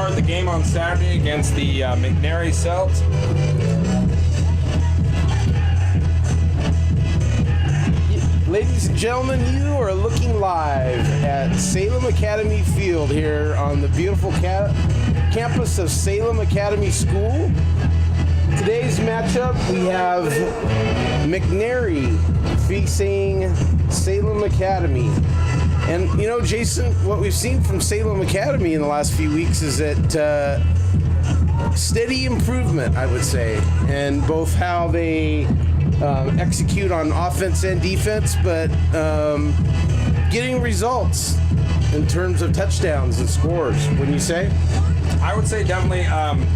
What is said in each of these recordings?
start the game on Saturday against the McNary Celts. Ladies and gentlemen, you are looking live at Salem Academy Field here on the beautiful campus of Salem Academy School. Today's matchup, we have McNary facing Salem Academy. And, you know, Jason, what we've seen from Salem Academy in the last few weeks is that steady improvement, I would say, and both how they execute on offense and defense, but getting results in terms of touchdowns and scores, wouldn't you say? I would say definitely,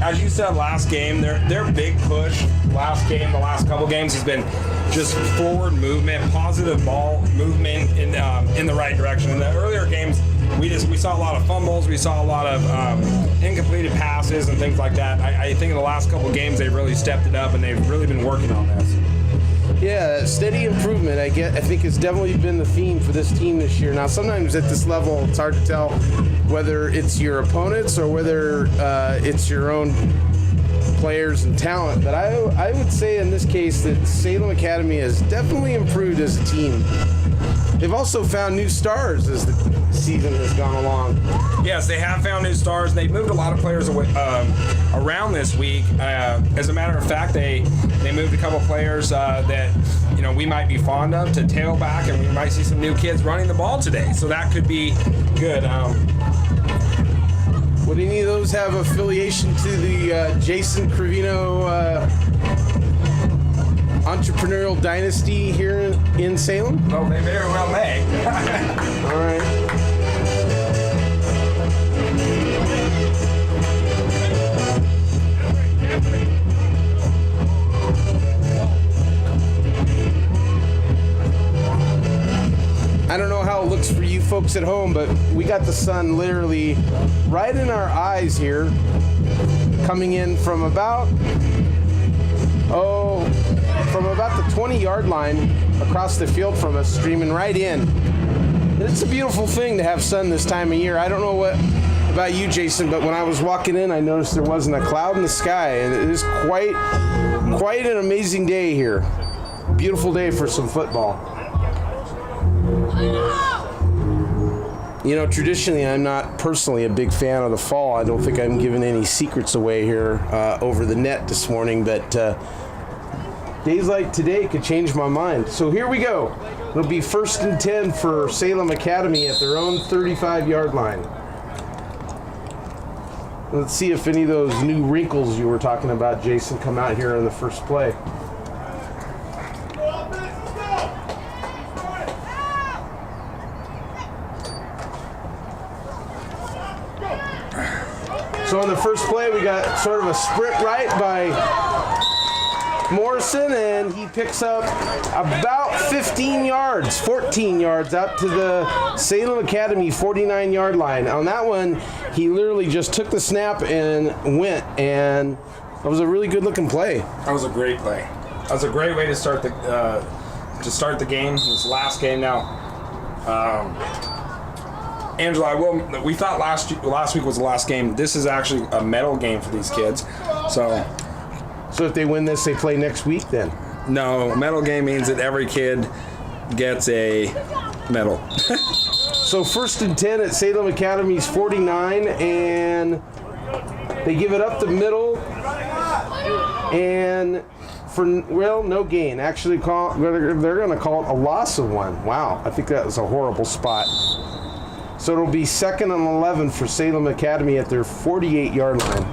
as you said last game, their big push last game, the last couple games has been just forward movement, positive ball movement in the right direction. In the earlier games, we saw a lot of fumbles, we saw a lot of incompleted passes and things like that. I think in the last couple games they really stepped it up and they've really been working on this. Yeah, steady improvement, I think has definitely been the theme for this team this year. Now, sometimes at this level, it's hard to tell whether it's your opponents or whether it's your own players and talent. But I would say in this case that Salem Academy has definitely improved as a team. They've also found new stars as the season has gone along. Yes, they have found new stars. They've moved a lot of players away, around this week. As a matter of fact, they moved a couple players that we might be fond of to tailback, and we might see some new kids running the ball today. So that could be good. Would any of those have affiliation to the Jason Crivino entrepreneurial dynasty here in Salem? Well, they very well may. All right. I don't know how it looks for you folks at home, but we got the sun literally right in our eyes here, coming in from about the 20-yard line across the field from us, streaming right in. And it's a beautiful thing to have sun this time of year. I don't know what about you, Jason, but when I was walking in, I noticed there wasn't a cloud in the sky, and it is quite an amazing day here. Beautiful day for some football. You know, traditionally, I'm not personally a big fan of the fall. I don't think I'm giving any secrets away here over the net this morning, but days like today could change my mind. So here we go. It'll be 1st and 10 for Salem Academy at their own 35-yard line. Let's see if any of those new wrinkles you were talking about, Jason, come out here in the first play. So on the first play, we got sort of a sprint right by Morrison, and he picks up about 14 yards out to the Salem Academy 49-yard line. On that one, he literally just took the snap and went, and that was a really good-looking play. That was a great play. That was a great way to start the game. This last game now. Angela, we thought last week was the last game. This is actually a medal game for these kids. So if they win this, they play next week then? No, a medal game means that every kid gets a medal. So 1st and 10 at Salem Academy's 49, and they give it up the middle, and no gain. Actually, they're going to call it a loss of one. Wow, I think that was a horrible spot. So it'll be 2nd and 11 for Salem Academy at their 48-yard line.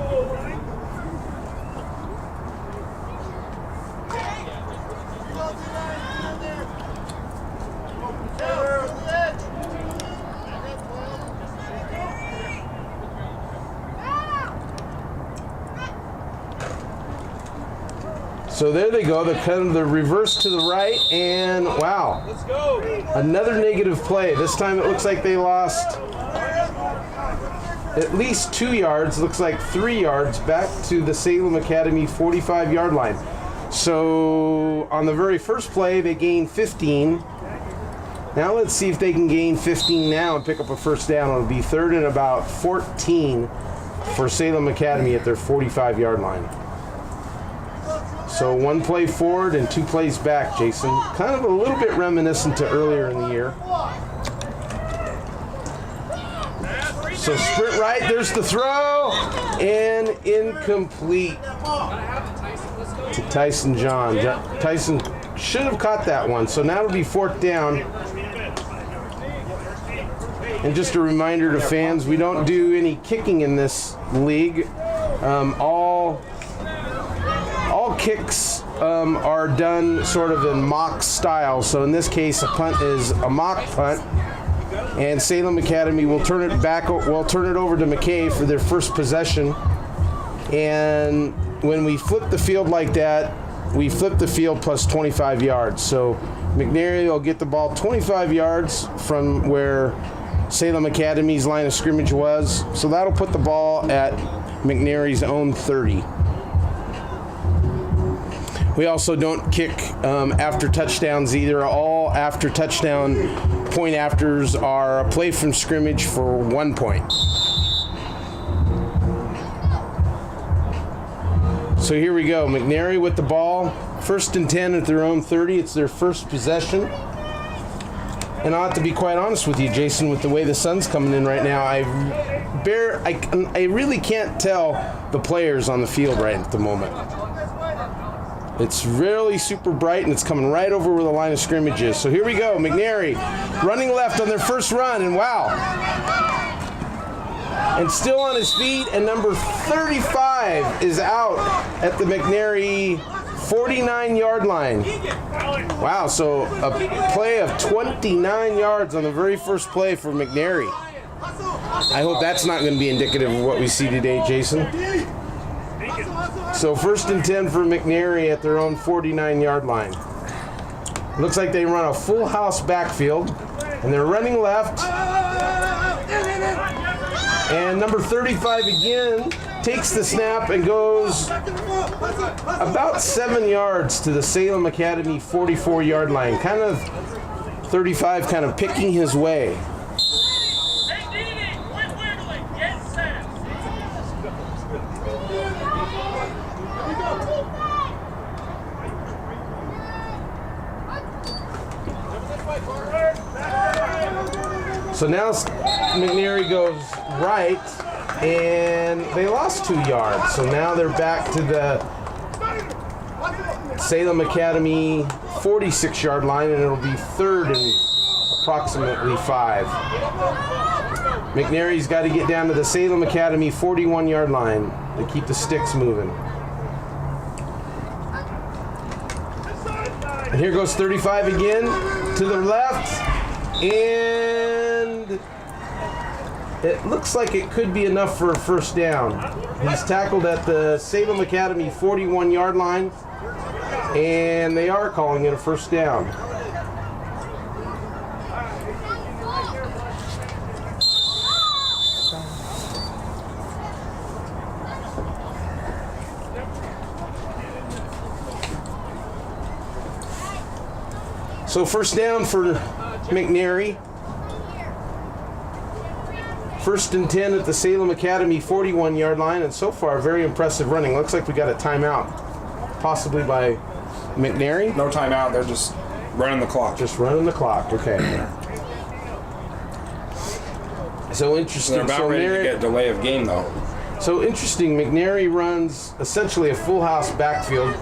So there they go. They're kind of the reverse to the right, and wow. Let's go. Another negative play. This time it looks like they lost at least 2 yards. Looks like 3 yards back to the Salem Academy 45-yard line. So on the very first play, they gained 15. Now let's see if they can gain 15 now and pick up a first down. It'll be 3rd and about 14 for Salem Academy at their 45-yard line. So 1 play forward and 2 plays back, Jason. Kind of a little bit reminiscent to earlier in the year. So sprint right, there's the throw, and incomplete to Tyson John. Tyson should have caught that one, so now it'll be 4th down. And just a reminder to fans, we don't do any kicking in this league. All kicks are done sort of in mock style. So in this case, a punt is a mock punt. And Salem Academy will turn it over to McKay for their first possession. And when we flip the field like that, we flip the field plus 25 yards. So McNary will get the ball 25 yards from where Salem Academy's line of scrimmage was. So that'll put the ball at McNary's own 30. We also don't kick after touchdowns either. All after touchdown point afters are a play from scrimmage for 1 point. So here we go. McNary with the ball. 1st and 10 at their own 30. It's their first possession. And I'll have to be quite honest with you, Jason, with the way the sun's coming in right now, I really can't tell the players on the field right at the moment. It's really super bright, and it's coming right over where the line of scrimmage is. So here we go. McNary running left on their first run, and wow. And still on his feet, and number 35 is out at the McNary 49-yard line. Wow, so a play of 29 yards on the very first play for McNary. I hope that's not going to be indicative of what we see today, Jason. So 1st and 10 for McNary at their own 49-yard line. Looks like they run a full house backfield, and they're running left. And number 35 again takes the snap and goes about 7 yards to the Salem Academy 44-yard line. Kind of 35 kind of picking his way. So now McNary goes right, and they lost 2 yards. So now they're back to the Salem Academy 46-yard line, and it'll be 3rd and approximately 5. McNary's got to get down to the Salem Academy 41-yard line to keep the sticks moving. And here goes 35 again to the left, and it looks like it could be enough for a first down. He's tackled at the Salem Academy 41-yard line, and they are calling it a first down. So first down for McNary. 1st and 10 at the Salem Academy 41-yard line, and so far very impressive running. Looks like we got a timeout, possibly by McNary. No timeout. They're just running the clock. Just running the clock. Okay. So interesting. They're about ready to get delay of game though. So interesting. McNary runs essentially a full house backfield,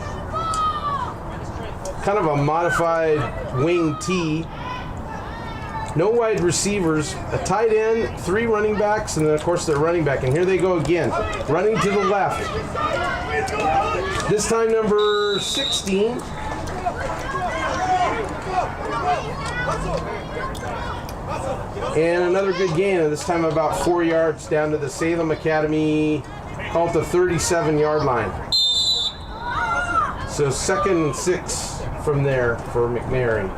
kind of a modified wing T. No wide receivers, a tight end, 3 running backs, and then of course their running back. And here they go again, running to the left. This time number 16. And another good gain, and this time about 4 yards down to the Salem Academy, called the 37-yard line. So 2nd and 6 from there for McNary.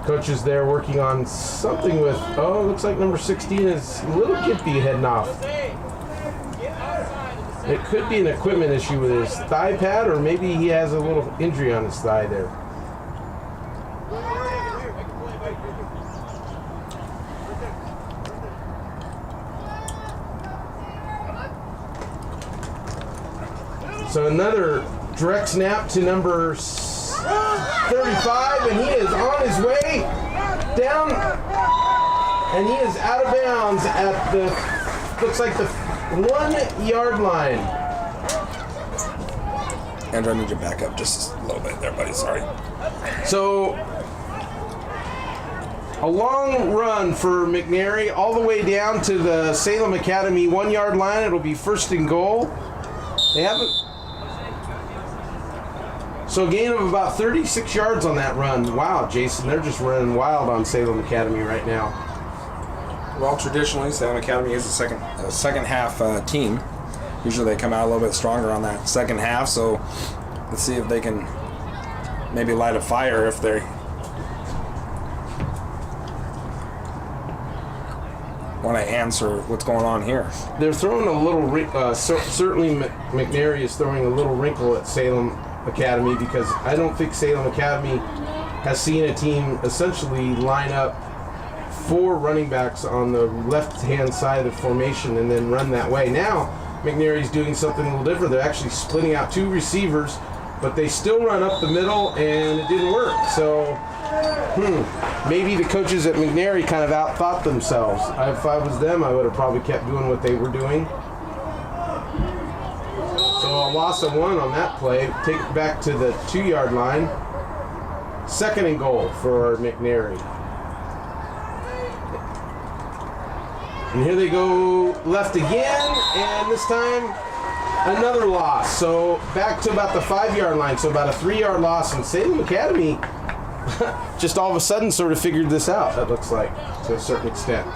Coach is there working on something with, looks like number 16 is a little gimpy heading off. It could be an equipment issue with his thigh pad, or maybe he has a little injury on his thigh there. So another direct snap to number 35, and he is on his way down, and he is out of bounds at the, looks like the 1 yard line. Andrew, I need you to back up just a little bit there, buddy. Sorry. So a long run for McNary all the way down to the Salem Academy 1 yard line. It'll be first and goal. They haven't. So a gain of about 36 yards on that run. Wow, Jason, they're just running wild on Salem Academy right now. Well, traditionally, Salem Academy is a second half team. Usually they come out a little bit stronger on that second half, so let's see if they can maybe light a fire if they want to answer what's going on here. They're throwing a little, certainly McNary is throwing a little wrinkle at Salem Academy, because I don't think Salem Academy has seen a team essentially line up 4 running backs on the left-hand side of the formation and then run that way. Now, McNary's doing something a little different. They're actually splitting out 2 receivers, but they still run up the middle, and it didn't work. So, maybe the coaches at McNary kind of outthought themselves. If I was them, I would have probably kept doing what they were doing. So a loss of 1 on that play. Take it back to the 2 yard line. Second and goal for McNary. And here they go left again, and this time another loss. So back to about the 5 yard line, so about a 3 yard loss. And Salem Academy just all of a sudden sort of figured this out, it looks like, to a certain extent.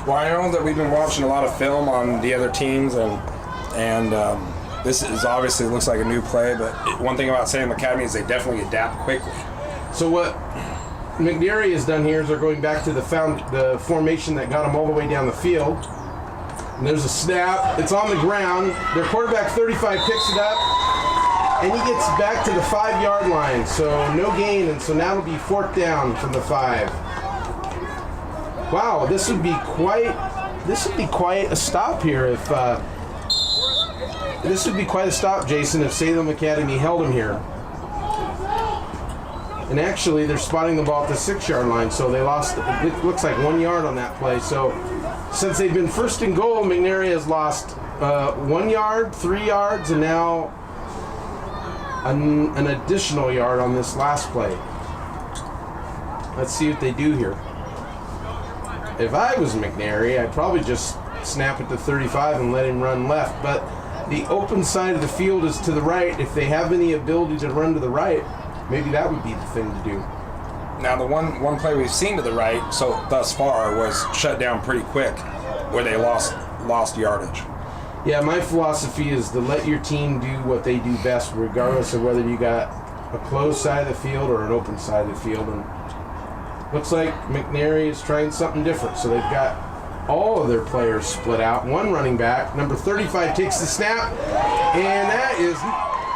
Well, I know that we've been watching a lot of film on the other teams, and this is obviously looks like a new play, but one thing about Salem Academy is they definitely adapt quickly. So what McNary has done here is they're going back to the formation that got them all the way down the field. And there's a snap. It's on the ground. Their quarterback 35 picks it up, and he gets back to the 5 yard line. So no gain, and so now it'll be 4th down from the 5. Wow, this would be quite a stop here if this would be quite a stop, Jason, if Salem Academy held him here. And actually, they're spotting the ball at the 6 yard line, so they lost, it looks like 1 yard on that play. So since they've been first and goal, McNary has lost 1 yard, 3 yards, and now an additional yard on this last play. Let's see what they do here. If I was McNary, I'd probably just snap it to 35 and let him run left. But the open side of the field is to the right. If they have any ability to run to the right, maybe that would be the thing to do. Now, the one play we've seen to the right so thus far was shut down pretty quick, where they lost yardage. Yeah, my philosophy is to let your team do what they do best, regardless of whether you got a closed side of the field or an open side of the field. And looks like McNary is trying something different. So they've got all of their players split out. 1 running back, number 35, takes the snap, and that is,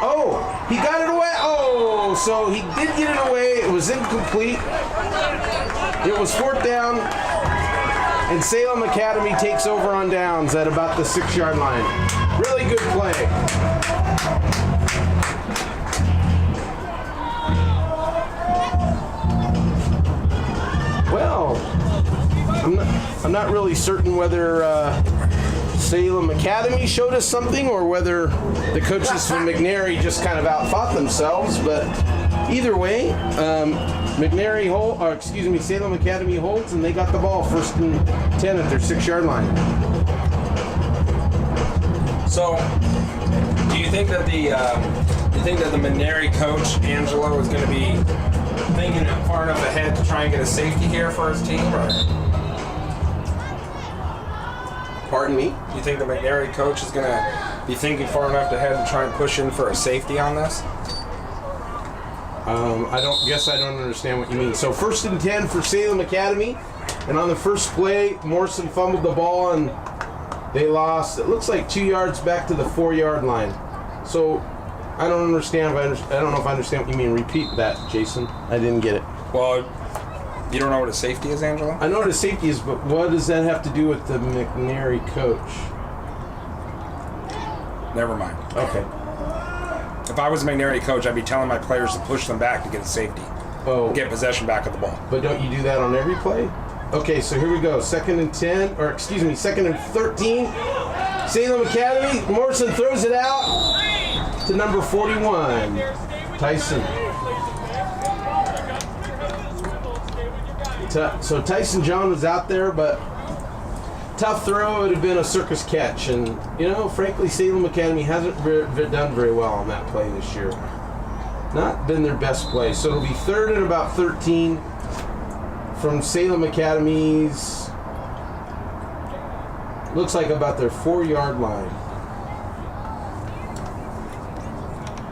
oh, he got it away. Oh, so he did get it away. It was incomplete. It was 4th down, and Salem Academy takes over on downs at about the 6 yard line. Really good play. Well, I'm not really certain whether Salem Academy showed us something or whether the coaches from McNary just kind of outthought themselves, but either way, Salem Academy holds, and they got the ball 1st and 10 at their 6 yard line. So, do you think that the McNary coach Angelo is going to be thinking far enough ahead to try and get a safety here for his team, or? Pardon me? Do you think the McNary coach is going to be thinking far enough ahead and try and push in for a safety on this? I don't understand what you mean. So 1st and 10 for Salem Academy, and on the first play, Morrison fumbled the ball and they lost, it looks like 2 yards back to the 4 yard line. So I don't understand. I don't know if I understand what you mean. Repeat that, Jason. I didn't get it. Well, you don't know what a safety is, Angelo? I know what a safety is, but what does that have to do with the McNary coach? Never mind. Okay. If I was a McNary coach, I'd be telling my players to push them back to get a safety. Oh. Get possession back of the ball. But don't you do that on every play? Okay, so here we go. 2nd and 10, or excuse me, 2nd and 13. Salem Academy. Morrison throws it out to number 41, Tyson. So Tyson John was out there, but tough throw. It would have been a circus catch. And, you know, frankly, Salem Academy hasn't done very well on that play this year. Not been their best play. So it'll be 3rd and about 13 from Salem Academy's, looks like about their 4-yard line.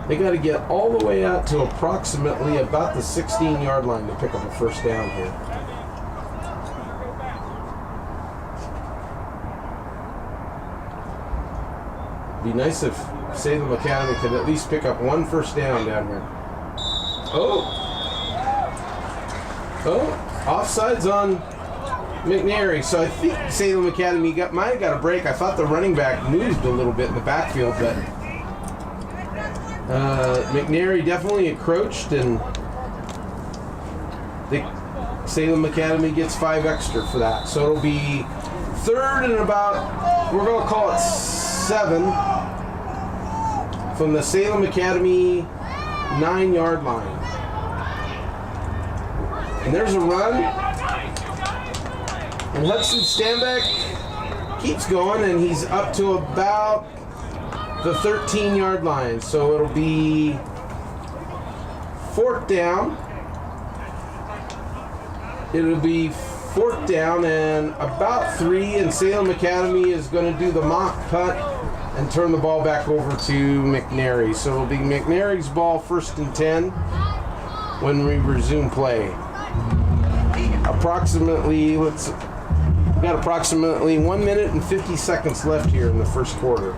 They got to get all the way out to approximately about the 16-yard line to pick up a first down here. Be nice if Salem Academy could at least pick up one first down down here. Oh, offsides on McNary. So I think Salem Academy might have got a break. I thought the running back moved a little bit in the backfield, but McNary definitely encroached, and Salem Academy gets 5 extra for that. So it'll be 3rd and about, we're going to call it 7 from the Salem Academy 9-yard line. And there's a run. And Hudson Stanback keeps going, and he's up to about the 13-yard line. So it'll be 4th down. It'll be 4th down and about 3, and Salem Academy is going to do the mock punt and turn the ball back over to McNary. So it'll be McNary's ball, 1st and 10 when we resume play. We got approximately 1 minute and 50 seconds left here in the first quarter.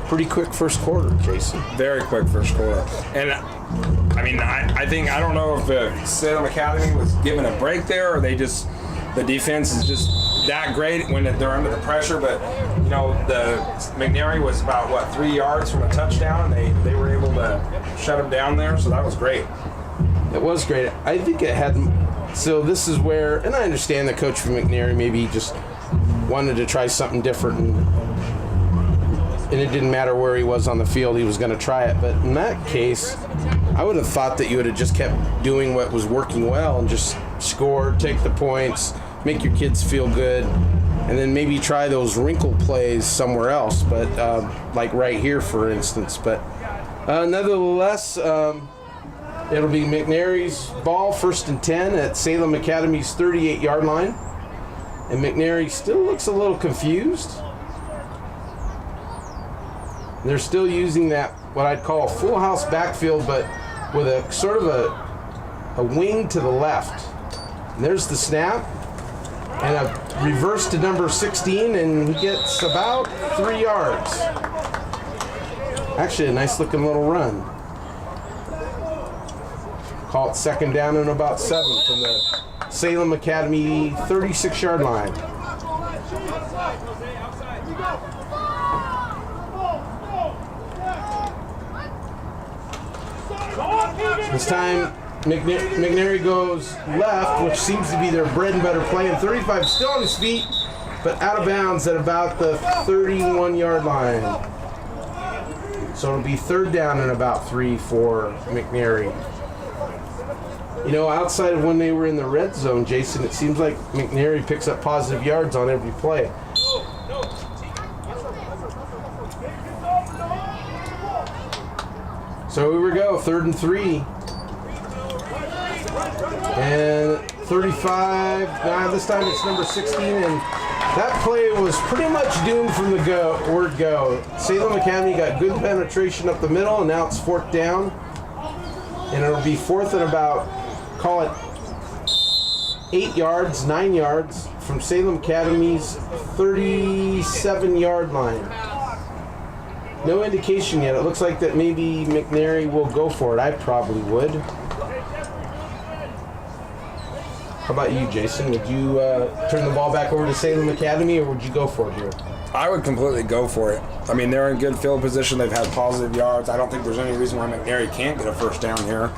Pretty quick first quarter, Jason. Very quick first quarter. And I mean, I think, I don't know if Salem Academy was given a break there, or the defense is just that great when they're under the pressure. But, you know, the McNary was about, 3 yards from a touchdown, and they were able to shut them down there. So that was great. It was great. I think it had, so this is where, and I understand the coach from McNary maybe just wanted to try something different, and it didn't matter where he was on the field, he was going to try it. But in that case, I would have thought that you would have just kept doing what was working well and just score, take the points, make your kids feel good, and then maybe try those wrinkle plays somewhere else, but like right here, for instance. But nevertheless, it'll be McNary's ball, 1st and 10 at Salem Academy's 38-yard line. And McNary still looks a little confused. They're still using that, what I'd call a full house backfield, but with a sort of a wing to the left. And there's the snap. And a reverse to number 16, and he gets about 3 yards. Actually, a nice looking little run. Call it 2nd down and about 7 from the Salem Academy 36-yard line. This time, McNary goes left, which seems to be their bread and butter play, and 35 still on his feet, but out of bounds at about the 31-yard line. So it'll be 3rd down and about 3 for McNary. You know, outside of when they were in the red zone, Jason, it seems like McNary picks up positive yards on every play. So here we go, 3rd and 3. And 35, this time it's number 16, and that play was pretty much doomed from the word go. Salem Academy got good penetration up the middle, and now it's 4th down. And it'll be 4th and about, call it 8 yards, 9 yards from Salem Academy's 37-yard line. No indication yet. It looks like that maybe McNary will go for it. I probably would. How about you, Jason? Would you turn the ball back over to Salem Academy, or would you go for it here? I would completely go for it. I mean, they're in good field position. They've had positive yards. I don't think there's any reason why McNary can't get a first down here.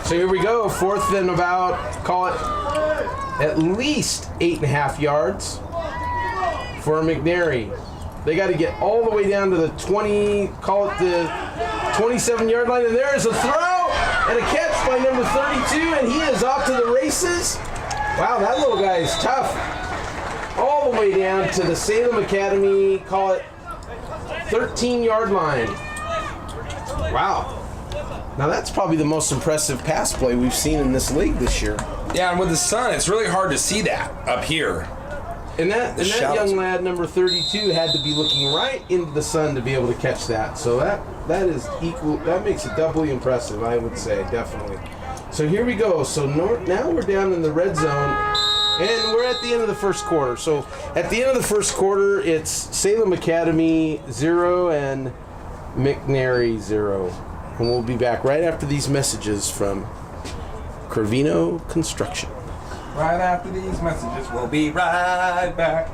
So here we go. 4th and about, call it at least 8.5 yards for McNary. They got to get all the way down to the 20, call it the 27-yard line. And there is a throw and a catch by number 32, and he is off to the races. Wow, that little guy is tough. All the way down to the Salem Academy, call it 13-yard line. Wow. Now that's probably the most impressive pass play we've seen in this league this year. Yeah, and with the sun, it's really hard to see that up here. And that young lad, number 32, had to be looking right into the sun to be able to catch that. So that is equal. That makes it doubly impressive, I would say, definitely. So here we go. So now we're down in the red zone, and we're at the end of the first quarter. So at the end of the first quarter, it's Salem Academy 0 and McNary 0. And we'll be back right after these messages from Cravino Construction. Right after these messages, we'll be right back.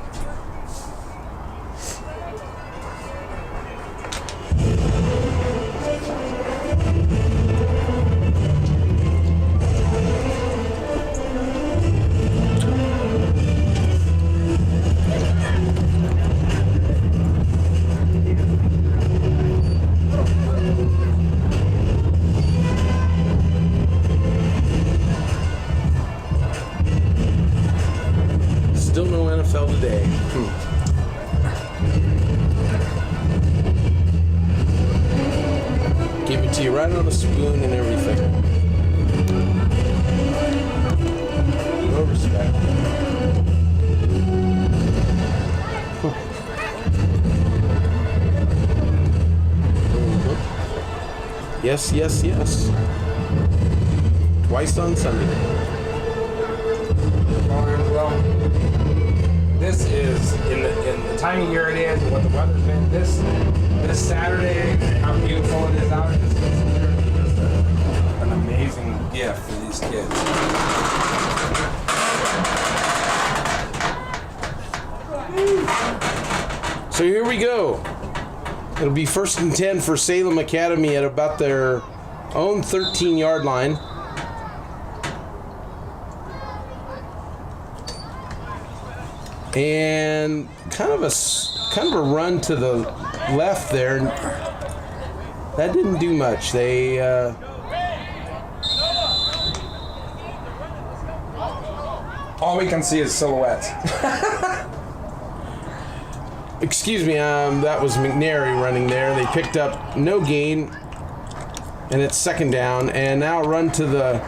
Still no NFL today. Give it to you right on the spoon and everything. No respect. Yes, yes, yes. Twice on Sunday. Well, this is in the time of year it is, and what the weather's been. This Saturday, how beautiful it is out. This is literally just an amazing gift for these kids. So here we go. It'll be 1st and 10 for Salem Academy at about their own 13-yard line. And kind of a run to the left there. That didn't do much. They all we can see is silhouettes. Excuse me, that was McNary running there. They picked up no gain, and it's 2nd down. And now run to the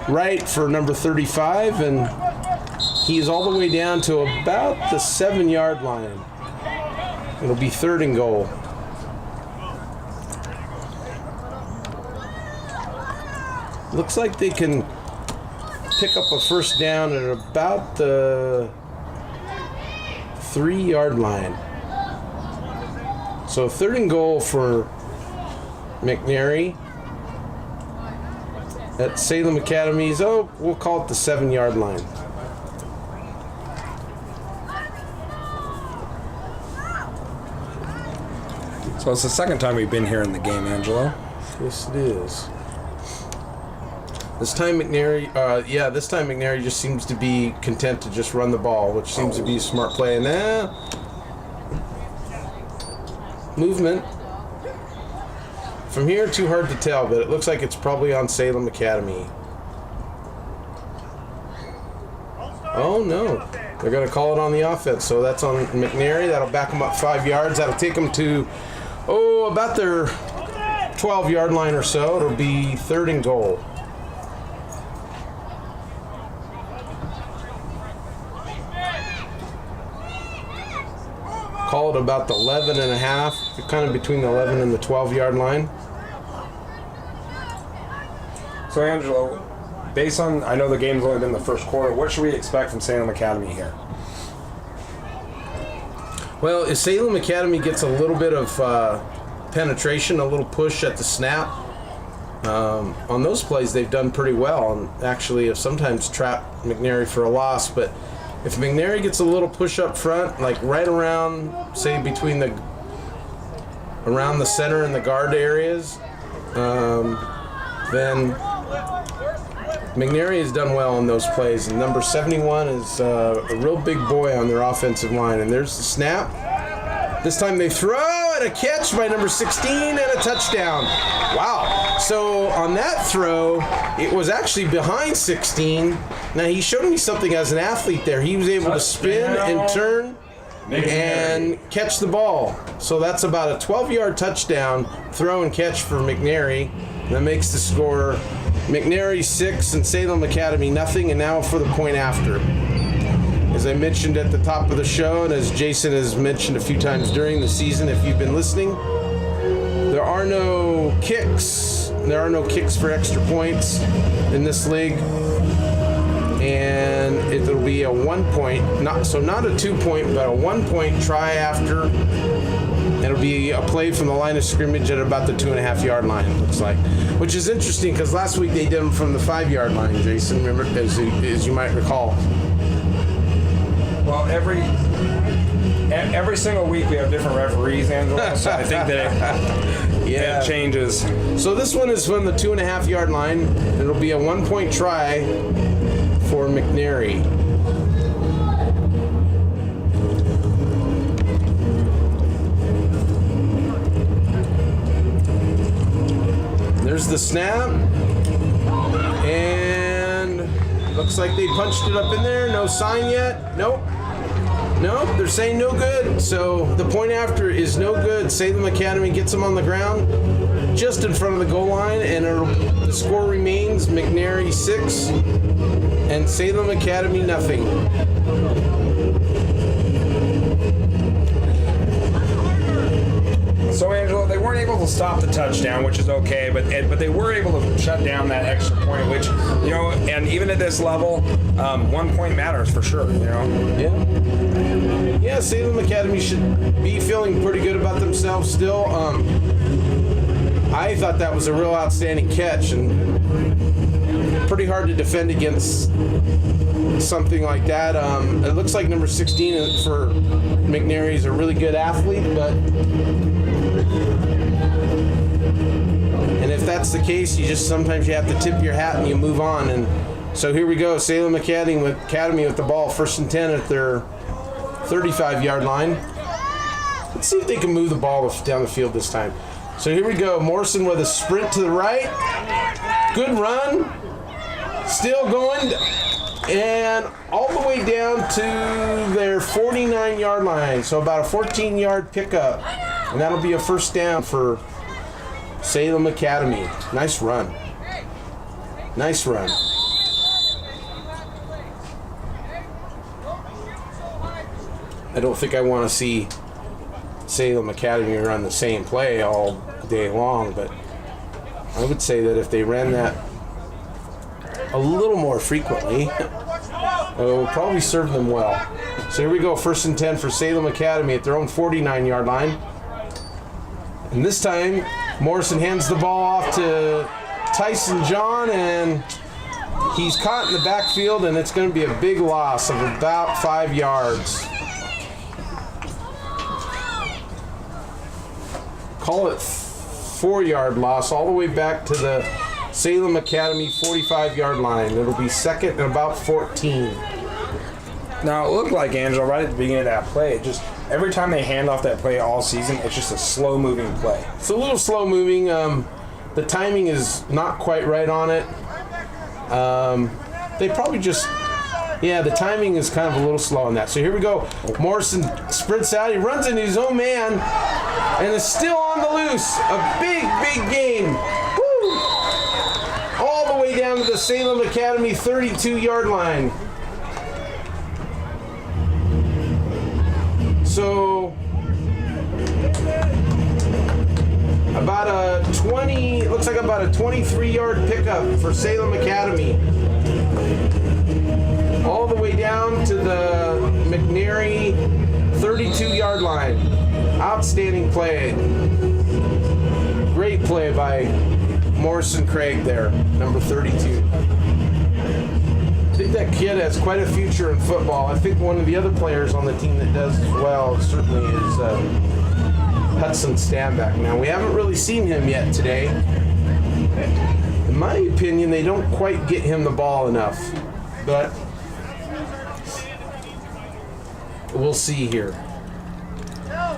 right for number 35, and he's all the way down to about the 7-yard line. It'll be 3rd and goal. Looks like they can pick up a first down at about the 3-yard line. So 3rd and goal for McNary at Salem Academy's, we'll call it the 7-yard line. So it's the second time we've been here in the game, Angelo. Yes, it is. This time McNary just seems to be content to just run the ball, which seems to be a smart play. And now, movement. From here, too hard to tell, but it looks like it's probably on Salem Academy. Oh, no. They're going to call it on the offense, so that's on McNary. That'll back them up 5 yards. That'll take them to, about their 12-yard line or so. It'll be 3rd and goal. Call it about the 11 and a half, kind of between the 11 and the 12-yard line. So, Angelo, based on, I know the game's only been the first quarter, what should we expect from Salem Academy here? Well, if Salem Academy gets a little bit of penetration, a little push at the snap, on those plays they've done pretty well, and actually have sometimes trapped McNary for a loss. But If McNary gets a little push up front, like right around, say between around the center and the guard areas, then McNary has done well in those plays. And number 71 is a real big boy on their offensive line. And there's the snap. This time they throw and a catch by number 16 and a touchdown. Wow. So on that throw, it was actually behind 16. Now he showed me something as an athlete there. He was able to spin and turn and catch the ball. So that's about a 12-yard touchdown throw and catch for McNary. That makes the score McNary 6 and Salem Academy nothing. And now for the point after. As I mentioned at the top of the show, and as Jason has mentioned a few times during the season, if you've been listening, there are no kicks. There are no kicks for extra points in this league. And it'll be a 1 point, not a 2 point, but a 1 point try after. It'll be a play from the line of scrimmage at about the 2.5 yard line, it looks like. Which is interesting because last week they did them from the 5 yard line, Jason, remember, as you might recall. Well, every single week we have different referees, Angela, so I think that it changes. So this one is from the 2.5 yard line. It'll be a 1 point try for McNary. There's the snap. And looks like they punched it up in there. No sign yet. Nope, they're saying no good. So the point after is no good. Salem Academy gets them on the ground just in front of the goal line, and the score remains McNary 6 and Salem Academy nothing. So, Angela, they weren't able to stop the touchdown, which is okay, but they were able to shut down that extra point, which, and even at this level, 1 point matters for sure, Yeah, Salem Academy should be feeling pretty good about themselves still. I thought that was a real outstanding catch, and pretty hard to defend against something like that. It looks like number 16 for McNary is a really good athlete, and if that's the case, sometimes you have to tip your hat and you move on. And so here we go, Salem Academy with the ball, 1st and 10 at their 35 yard line. Let's see if they can move the ball down the field this time. So here we go, Morrison with a sprint to the right. Good run. Still going. And all the way down to their 49 yard line. So about a 14 yard pickup. And that'll be a first down for Salem Academy. Nice run. Nice run. I don't think I want to see Salem Academy run the same play all day long, but I would say that if they ran that a little more frequently, it will probably serve them well. So here we go, 1st and 10 for Salem Academy at their own 49 yard line. And this time, Morrison hands the ball off to Tyson John, and he's caught in the backfield, and it's going to be a big loss of about 5 yards. Call it 4 yard loss all the way back to the Salem Academy 45 yard line. It'll be 2nd and about 14. Now, it looked like, Angela, right at the beginning of that play, just every time they hand off that play all season, it's just a slow-moving play. It's a little slow-moving. The timing is not quite right on it. They probably just... Yeah, the timing is kind of a little slow on that. So here we go. Morrison sprints out. He runs into his own man and is still on the loose. A big, big game. Woo! All the way down to the Salem Academy 32 yard line. So about a 20, looks like about a 23 yard pickup for Salem Academy. All the way down to the McNary 32 yard line. Outstanding play. Great play by Morrison Craig there, number 32. that kid has quite a future in football. I think one of the other players on the team that does as well certainly is Hudson Stanback. Now, we haven't really seen him yet today. In my opinion, they don't quite get him the ball enough, but we'll see here.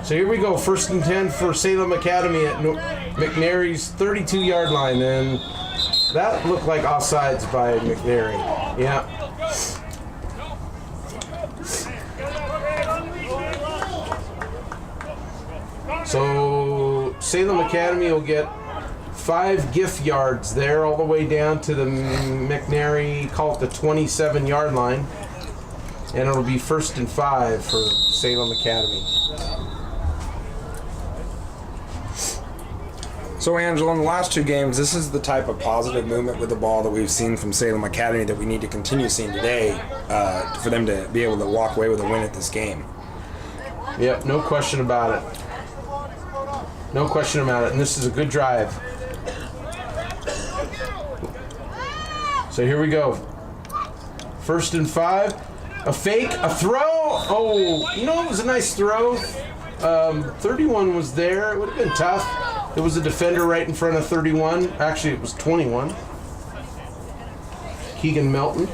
So here we go, 1st and 10 for Salem Academy at McNary's 32-yard line, and that looked like offsides by McNary. Yeah. So Salem Academy will get 5 gift yards there, all the way down to the McNary, call it the 27-yard line, and it'll be 1st and 5 for Salem Academy. So, Angela, in the last 2 games, this is the type of positive movement with the ball that we've seen from Salem Academy that we need to continue seeing today for them to be able to walk away with a win at this game. Yep, no question about it. No question about it. And this is a good drive. So here we go. 1st and 5. A fake, a throw. Oh, you know, it was a nice throw. 31 was there. It would have been tough. There was a defender right in front of 31. Actually, it was 21. Keegan Melton.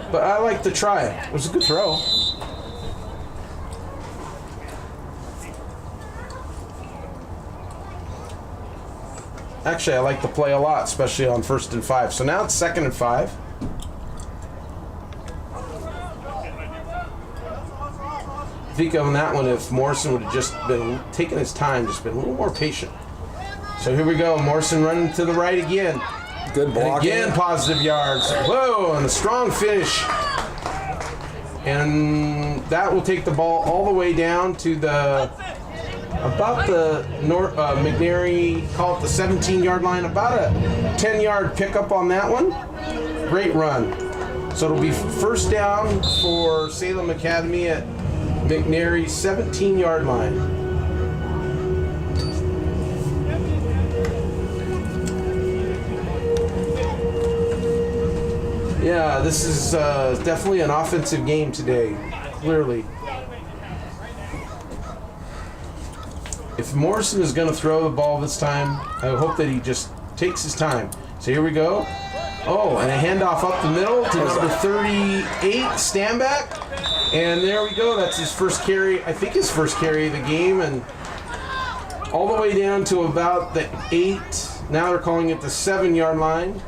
But I like the try. It was a good throw. Actually, I like the play a lot, especially on 1st and 5. So now it's 2nd and 5. I think on that one, if Morrison would have just been taking his time, just been a little more patient. So here we go. Morrison running to the right again. Good blocking. And again, positive yards. Whoa, and a strong finish. And that will take the ball all the way down to about the McNary, call it the 17-yard line. About a 10-yard pickup on that one. Great run. So it'll be 1st down for Salem Academy at McNary's 17-yard line. Yeah, this is definitely an offensive game today, clearly. If Morrison is going to throw the ball this time, I hope that he just takes his time. So here we go. Oh, and a handoff up the middle to number 38, Stanback. And there we go. That's his first carry. I think his first carry of the game. And all the way down to about the 8. Now they're calling it the 7-yard line.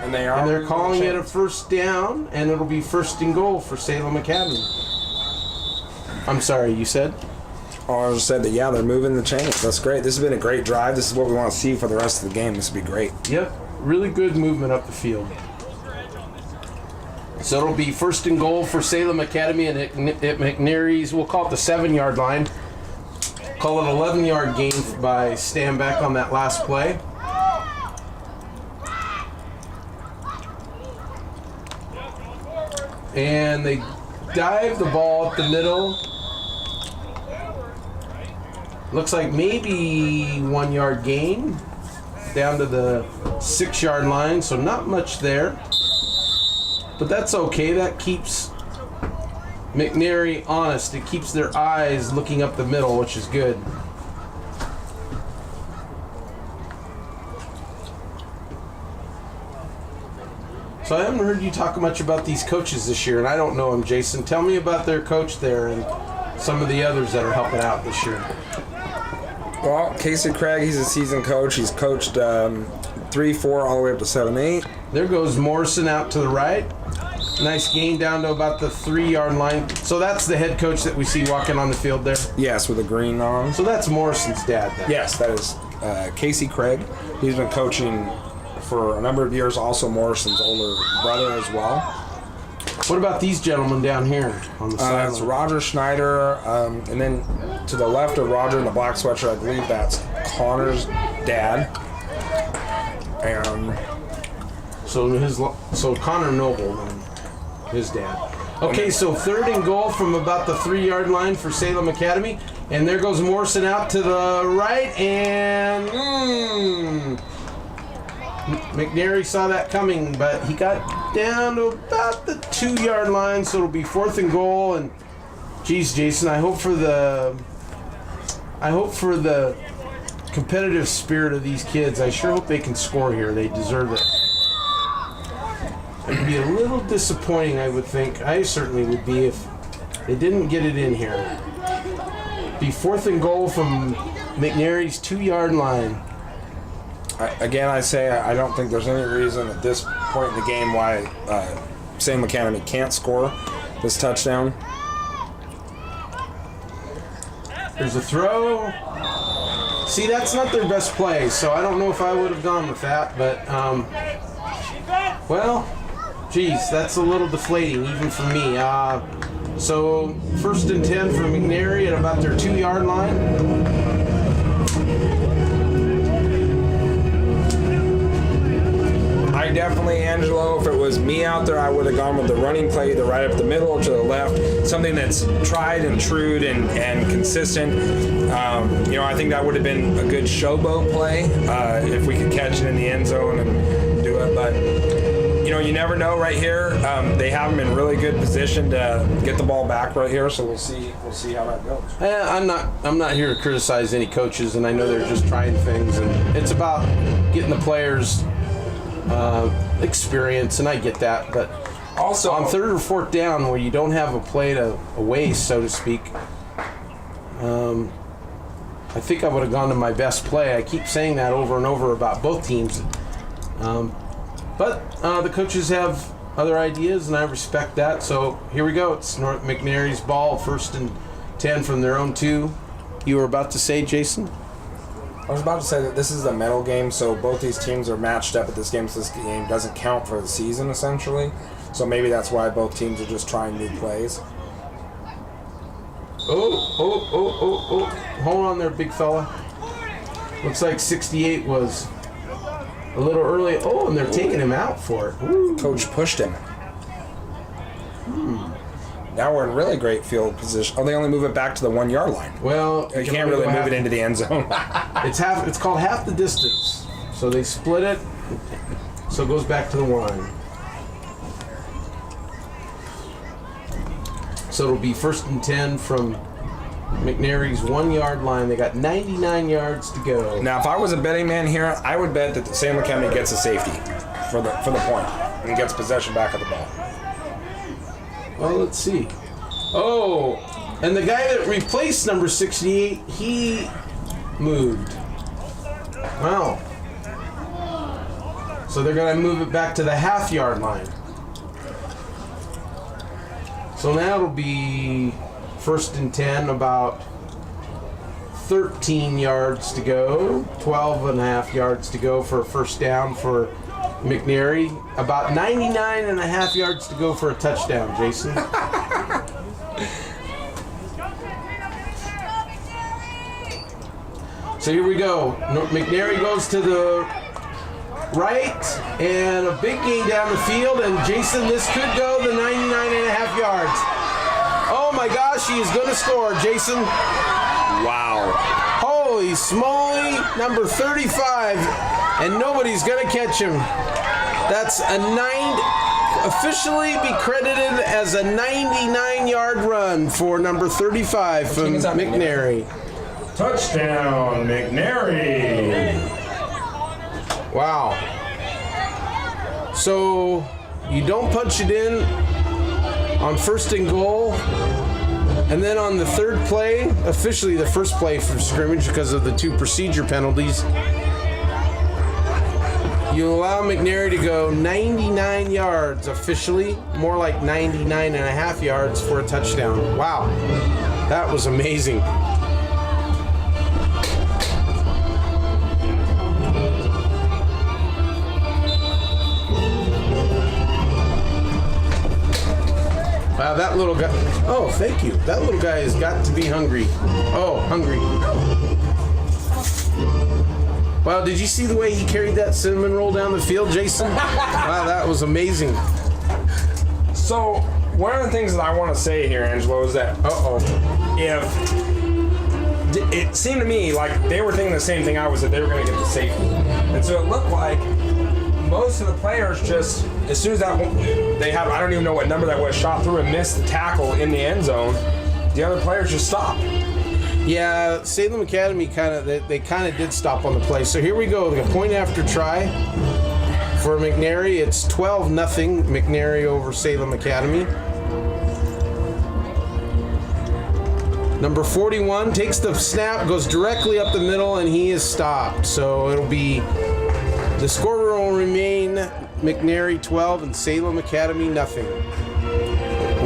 And they're calling it a 1st down. And it'll be 1st and goal for Salem Academy. I'm sorry, you said? Oh, I just said that, yeah, they're moving the chains. That's great. This has been a great drive. This is what we want to see for the rest of the game. This will be great. Yep. Really good movement up the field. So it'll be 1st and goal for Salem Academy and at McNary's. We'll call it the 7-yard line. Call it 11-yard gain by Stanback on that last play. And they dive the ball up the middle. Looks like maybe 1-yard gain down to the 6-yard line, so not much there. But that's okay. That keeps McNary honest. It keeps their eyes looking up the middle, which is good. So I haven't heard you talk much about these coaches this year, and I don't know them, Jason. Tell me about their coach there and some of the others that are helping out this year. Well, Casey Craig, he's a seasoned coach. He's coached 3-4 all the way up to 7-8. There goes Morrison out to the right. Nice gain down to about the 3-yard line. So that's the head coach that we see walking on the field there? Yes, with a green on. So that's Morrison's dad then? Yes, that is Casey Craig. He's been coaching for a number of years, also Morrison's older brother as well. What about these gentlemen down here on the side? It's Roger Schneider, and then to the left of Roger in the black sweatshirt, I believe that's Connor's dad. And so Connor Noble, then, his dad. Okay, so 3rd and goal from about the 3-yard line for Salem Academy, and there goes Morrison out to the right, and McNary saw that coming, but he got down to about the 2-yard line, so it'll be 4th and goal. And geez, Jason, I hope for the competitive spirit of these kids. I sure hope they can score here. They deserve it. It'd be a little disappointing, I would think. I certainly would be if they didn't get it in here. Be 4th and goal from McNary's 2-yard line. I say I don't think there's any reason at this point in the game why Salem Academy can't score this touchdown. There's a throw. See, that's not their best play, so I don't know if I would have gone with that, but, well, geez, that's a little deflating even for me. So 1st and 10 for McNary at about their 2-yard line. I definitely, Angelo, if it was me out there, I would have gone with the running play, either right up the middle or to the left, something that's tried and true and consistent. I think that would have been a good showboat play if we could catch it in the end zone and do it. But you never know. Right here, they have them in really good position to get the ball back right here. So we'll see how that goes. I'm not here to criticize any coaches, and I know they're just trying things, and it's about getting the players experience, and I get that. But also on 3rd or 4th down, where you don't have a play to waste, so to speak, I think I would have gone to my best play. I keep saying that over and over about both teams. But the coaches have other ideas, and I respect that. So here we go. It's North McNary's ball, 1st and 10 from their own 2. You were about to say, Jason? I was about to say that this is a medal game, so both these teams are matched up at this game, so this game doesn't count for the season, essentially. So maybe that's why both teams are just trying new plays. Oh. Hold on there, big fella. Looks like 68 was a little early. Oh, and they're taking him out for it. Ooh. Coach pushed him. Now we're in really great field position. Oh, they only move it back to the 1-yard line. Well, you can't really move it into the end zone. It's called half the distance. So they split it. So it goes back to the 1. So it'll be 1st and 10 from McNary's 1-yard line. They got 99 yards to go. Now, if I was a betting man here, I would bet that the Salem Academy gets a safety for the point and gets possession back of the ball. Well, let's see. Oh, and the guy that replaced number 68, he moved. Wow. So they're going to move it back to the half-yard line. So now it'll be 1st and 10, about 13 yards to go, 12 and a half yards to go for a 1st down for McNary. About 99 and a half yards to go for a touchdown, Jason. So here we go. McNary goes to the right, and a big gain down the field, and Jason, this could go the 99 and a half yards. Oh my gosh, he is going to score, Jason. Wow. Holy smoly, number 35, and nobody's going to catch him. That's officially be credited as a 99-yard run for number 35 from McNary. Touchdown, McNary. Wow. So you don't punch it in on 1st and goal, and then on the 3rd play, officially the 1st play from scrimmage because of the 2 procedure penalties, you allow McNary to go 99 yards officially, more like 99 and a half yards for a touchdown. Wow, that was amazing. Wow, that little guy. Oh, thank you. That little guy has got to be hungry. Oh, hungry. Wow, did you see the way he carried that cinnamon roll down the field, Jason? Wow, that was amazing. So, one of the things that I want to say here, Angelo, is that, if it seemed to me like they were thinking the same thing I was, that they were going to get the safety. And so it looked like most of the players just, as soon as they have, I don't even know what number that was, shot through and missed the tackle in the end zone, the other players just stopped. Yeah, Salem Academy they kind of did stop on the play. So here we go, the point after try for McNary. It's 12-0 McNary over Salem Academy. Number 41 takes the snap, goes directly up the middle, and he is stopped. So it'll be, the score will remain McNary 12 and Salem Academy nothing.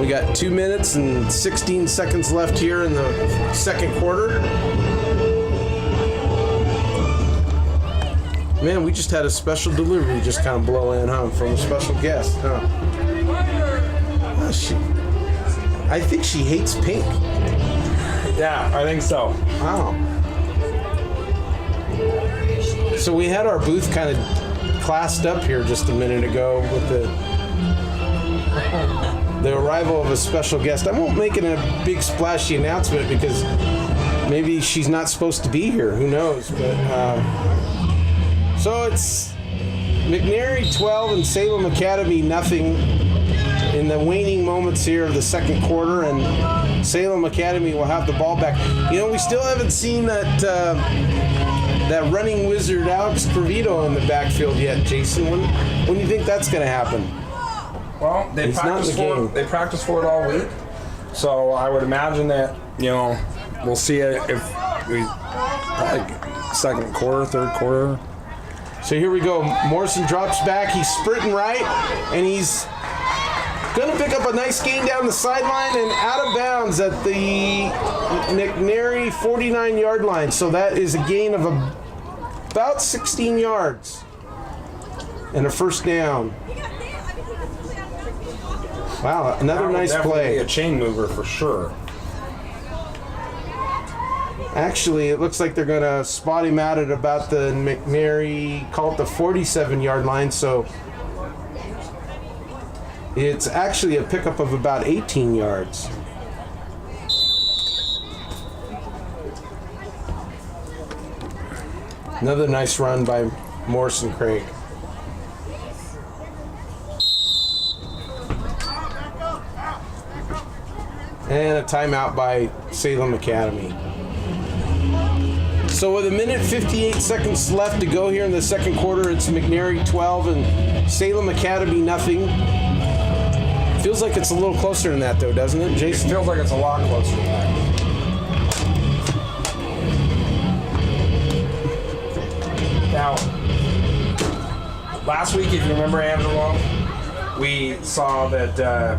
We got 2 minutes and 16 seconds left here in the second quarter. Man, we just had a special delivery just kind of blow in, huh, from a special guest, huh? I think she hates pink. Yeah, I think so. Wow. So we had our booth kind of classed up here just a minute ago with the arrival of a special guest. I won't make it a big splashy announcement because maybe she's not supposed to be here. Who knows? But so it's McNary 12 and Salem Academy nothing in the waning moments here of the second quarter, and Salem Academy will have the ball back. You know, we still haven't seen that running wizard Alex Cravito in the backfield yet, Jason. When do you think that's going to happen? Well, they practiced for it all week, so I would imagine that, you know, we'll see it if we probably second quarter, third quarter. So here we go. Morrison drops back. He's sprinting right, and he's going to pick up a nice gain down the sideline and out of bounds at the McNary 49-yard line. So that is a gain of about 16 yards and a first down. Wow, another nice play. Be a chain mover for sure. Actually, it looks like they're going to spot him out at about the McNary, call it the 47-yard line. So it's actually a pickup of about 18 yards. Another nice run by Morrison Craig. And a timeout by Salem Academy. So with 1:58 seconds left to go here in the second quarter, it's McNary 12 and Salem Academy nothing. Feels like it's a little closer than that though, doesn't it, Jason? It feels like it's a lot closer than that. Now, last week, if you remember, Angelo, we saw that the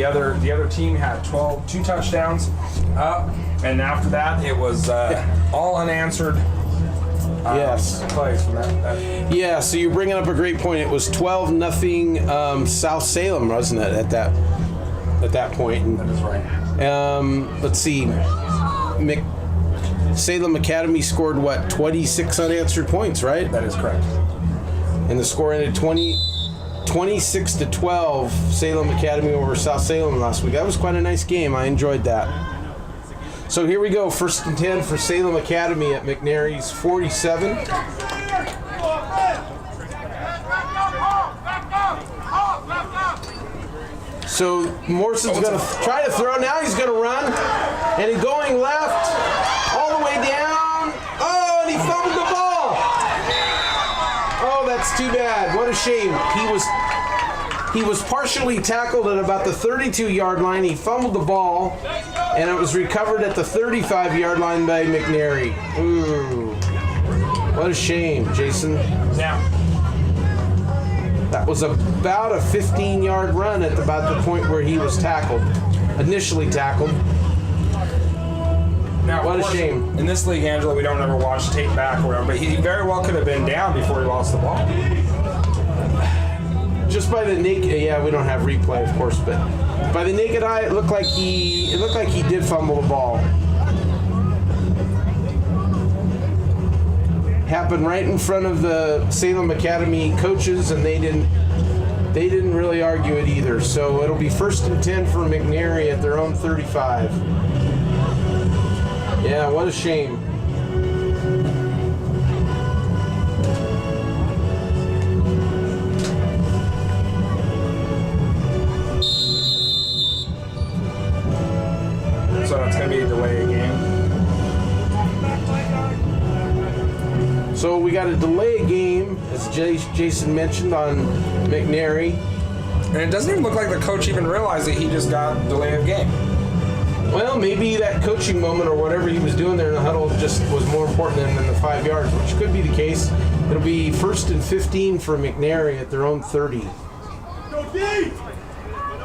other team had 2 touchdowns up, and after that it was all unanswered. Yes. Plays from that. Yeah. So you're bringing up a great point. It was 12-0 South Salem, wasn't it? At that point. And, that is right. Let's see. Salem Academy scored 26 unanswered points, right? That is correct. And the score ended 26-12 Salem Academy over South Salem last week. That was quite a nice game. I enjoyed that. So here we go, 1st and 10 for Salem Academy at McNary's 47. So Morrison's going to try to throw. Now he's going to run. And he's going left all the way down. Oh, and he fumbled the ball. Oh, that's too bad. What a shame. He was partially tackled at about the 32-yard line. He fumbled the ball, and it was recovered at the 35-yard line by McNary. Ooh. What a shame, Jason. Now, that was about a 15-yard run at about the point where he was initially tackled. Now, what a shame. In this league, Angela, we don't ever watch tape back or whatever, but he very well could have been down before he lost the ball. Just by the naked, yeah, we don't have replay, of course, but by the naked eye, it looked like he did fumble the ball. Happened right in front of the Salem Academy coaches, and they didn't really argue it either. So it'll be 1st and 10 for McNary at their own 35. Yeah, what a shame. got a delay of game, as Jason mentioned, on McNary. And it doesn't even look like the coach even realized that he just got delay of game. Well, maybe that coaching moment or whatever he was doing there in the huddle just was more important than the 5 yards, which could be the case. It'll be 1st and 15 for McNary at their own 30.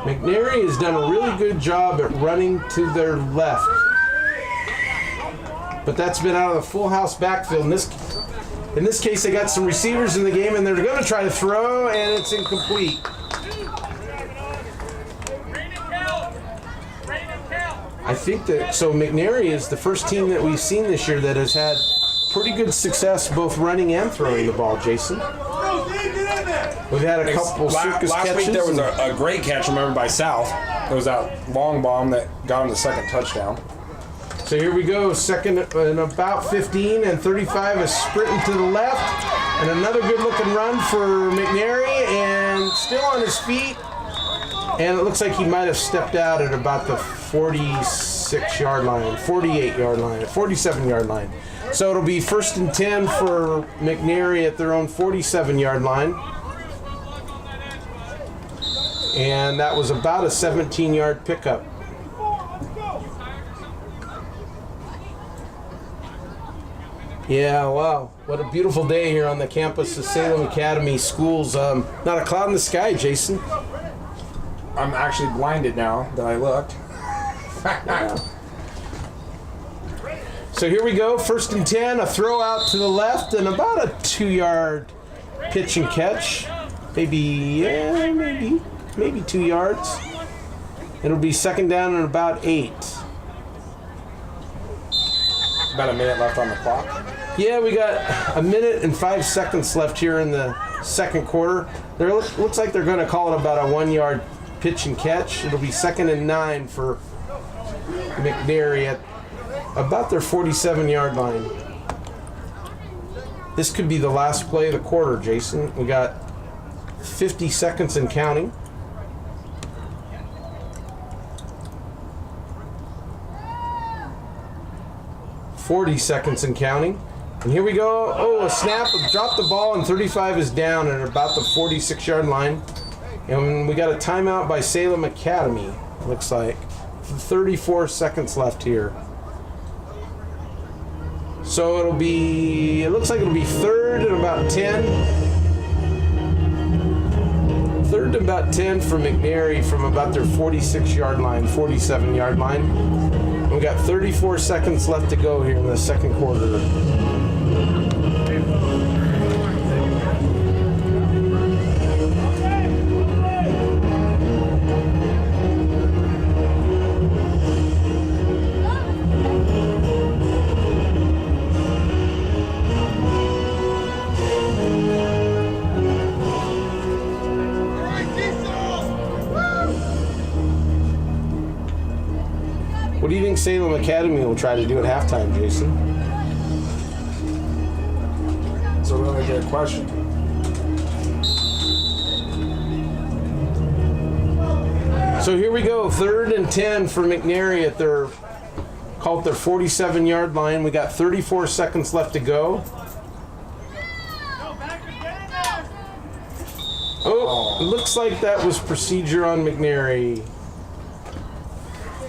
McNary has done a really good job at running to their left. But that's been out of the full house backfield. In this case, they got some receivers in the game, and they're going to try to throw, and it's incomplete. I think that, so McNary is the first team that we've seen this year that has had pretty good success both running and throwing the ball, Jason. We've had a couple circus last catches. Week there was a great catch, remember, by South. There was that long bomb that got him the second touchdown. So here we go, second and about 15, and 35 is sprinting to the left. And another good-looking run for McNary, and still on his feet. And it looks like he might have stepped out at about the 46-yard line, 48-yard line, 47-yard line. So it'll be 1st and 10 for McNary at their own 47-yard line. And that was about a 17-yard pickup. Yeah, wow. What a beautiful day here on the campus of Salem Academy Schools. Not a cloud in the sky, Jason. I'm actually blinded now that I looked. So here we go, 1st and 10, a throw out to the left, and about a 2-yard pitch and catch. Maybe 2 yards. It'll be 2nd down and about 8. About a minute left on the clock. Yeah, we got a minute and 5 seconds left here in the second quarter. There looks like they're going to call it about a 1-yard pitch and catch. It'll be 2nd and 9 for McNary at about their 47-yard line. This could be the last play of the quarter, Jason. We got 50 seconds and counting. $40 seconds and counting. And here we go. Oh, a snap. Drop the ball, and 35 is down at about the 46-yard line. And we got a timeout by Salem Academy, looks like. 34 seconds left here. So it looks like it'll be 3rd and about 10. 3rd and about 10 for McNary from about their 46-yard line, 47-yard line. We got 34 seconds left to go here in the second quarter. What do you think Salem Academy will try to do at halftime, Jason? It's a really good question. So here we go, 3rd and 10 for McNary at their 47-yard line. We got 34 seconds left to go. Oh, it looks like that was procedure on McNary.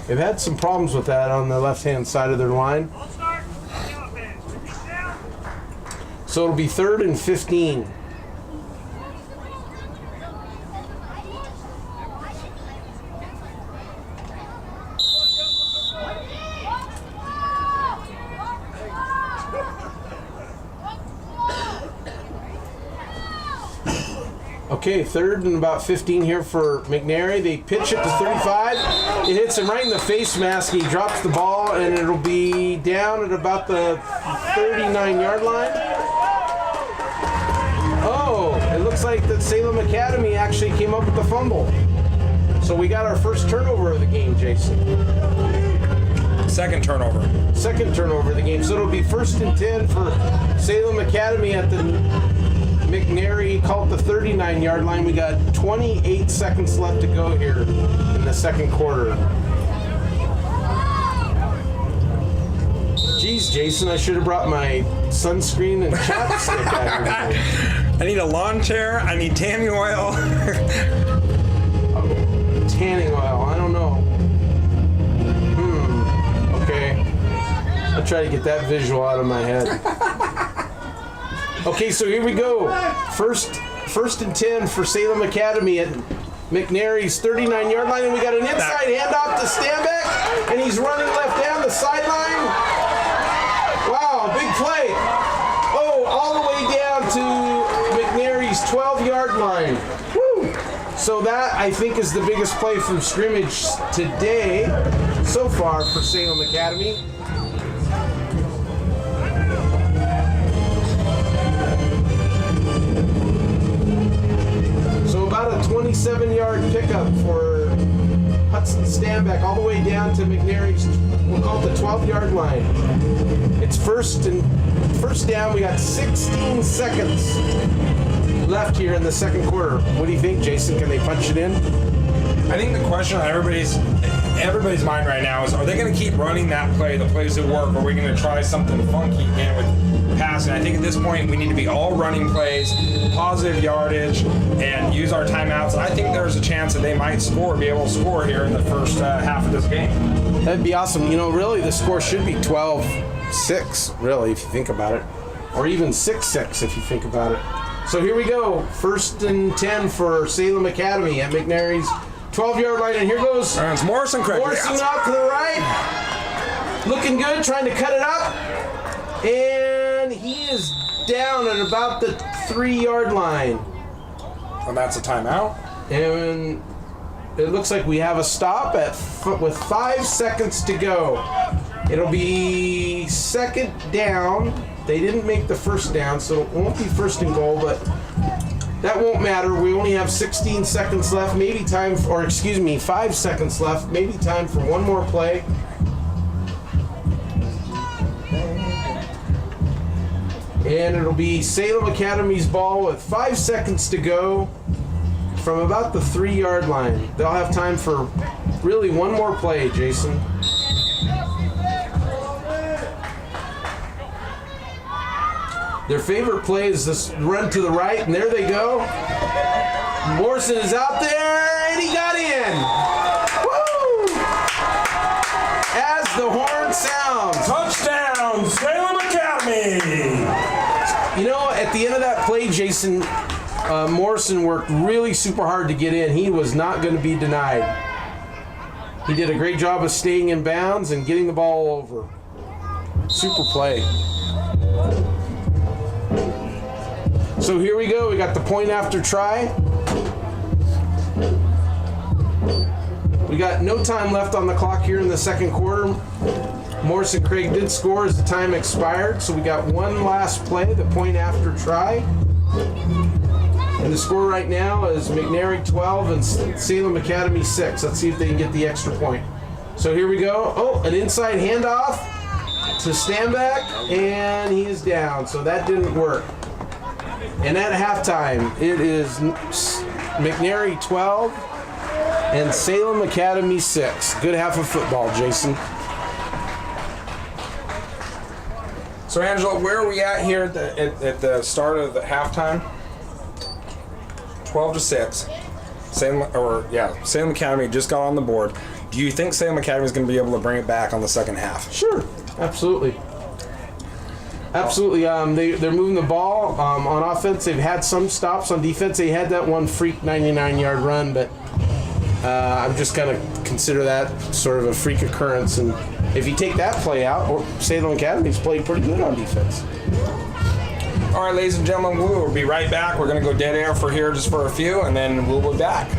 They've had some problems with that on the left-hand side of their line. So it'll be 3rd and 15. Okay, 3rd and about 15 here for McNary. They pitch it to 35. It hits him right in the face mask. He drops the ball, and it'll be down at about the 39-yard line. Oh, it looks like the Salem Academy actually came up with the fumble. So we got our first turnover of the game, Jason. Second turnover. Second turnover of the game. So it'll be 1st and 10 for Salem Academy at the McNary, called the 39-yard line. We got 28 seconds left to go here in the second quarter. Geez, Jason, I should have brought my sunscreen and chapstick out here. I need a lawn chair. I need tanning oil. Tanning oil, I don't know. Okay. I'll try to get that visual out of my head. Okay, so here we go. First and 10 for Salem Academy at McNary's 39-yard line, and we got an inside handoff to Stanback, and he's running left down the sideline. Wow, big play. Oh, all the way down to McNary's 12-yard line. Woo! So that, I think, is the biggest play from scrimmage today so far for Salem Academy. About a 27-yard pickup for Hudson Stanback all the way down to McNary's, we'll call it the 12-yard line. It's first down. We got 16 seconds left here in the second quarter. What do you think, Jason? Can they punch it in? I think the question on everybody's mind right now is, are they going to keep running that play, the plays that work, or are we going to try something funky again with passing? I think at this point we need to be all running plays, positive yardage, and use our timeouts. And I think there's a chance that they might be able to score here in the first half of this game. That'd be awesome. You know, really the score should be 12-6, really, if you think about it. Or even 6-6 if you think about it. So here we go. First and 10 for Salem Academy at McNary's 12-yard line, and here goes It's Morrison, Craig. Morrison out to the right. Looking good, trying to cut it up. And he is down at about the 3-yard line. And that's a timeout. And it looks like we have a stop with 5 seconds to go. It'll be second down. They didn't make the first down, so it won't be first and goal, but that won't matter. We only have 16 seconds left, 5 seconds left, maybe time for one more play. And it'll be Salem Academy's ball with 5 seconds to go from about the 3-yard line. They'll have time for really one more play, Jason. Their favorite play is this run to the right, and there they go. Morrison is out there, and he got in. Woo! As the horn sounds. Touchdown, Salem Academy! You know, at the end of that play, Jason, Morrison worked really super hard to get in. He was not going to be denied. He did a great job of staying in bounds and getting the ball over. Super play. So here we go. We got the point after try. We got no time left on the clock here in the second quarter. Morrison Craig did score as the time expired, so we got one last play, the point after try. And the score right now is McNary 12 and Salem Academy 6. Let's see if they can get the extra point. So here we go. Oh, an inside handoff to Stanback, and he is down, so that didn't work. And at halftime, it is McNary 12 and Salem Academy 6. Good half of football, Jason. So, Angela, where are we at here at the start of the halftime? 12-6. Salem Academy just got on the board. Do you think Salem Academy is going to be able to bring it back on the second half? Sure, absolutely. Absolutely. They're moving the ball on offense. They've had some stops on defense. They had that one freak 99-yard run, but I'm just going to consider that sort of a freak occurrence. And if you take that play out, Salem Academy's played pretty good on defense. All right, ladies and gentlemen, we will be right back. We're going to go dead air for here just for a few, and then we'll be back.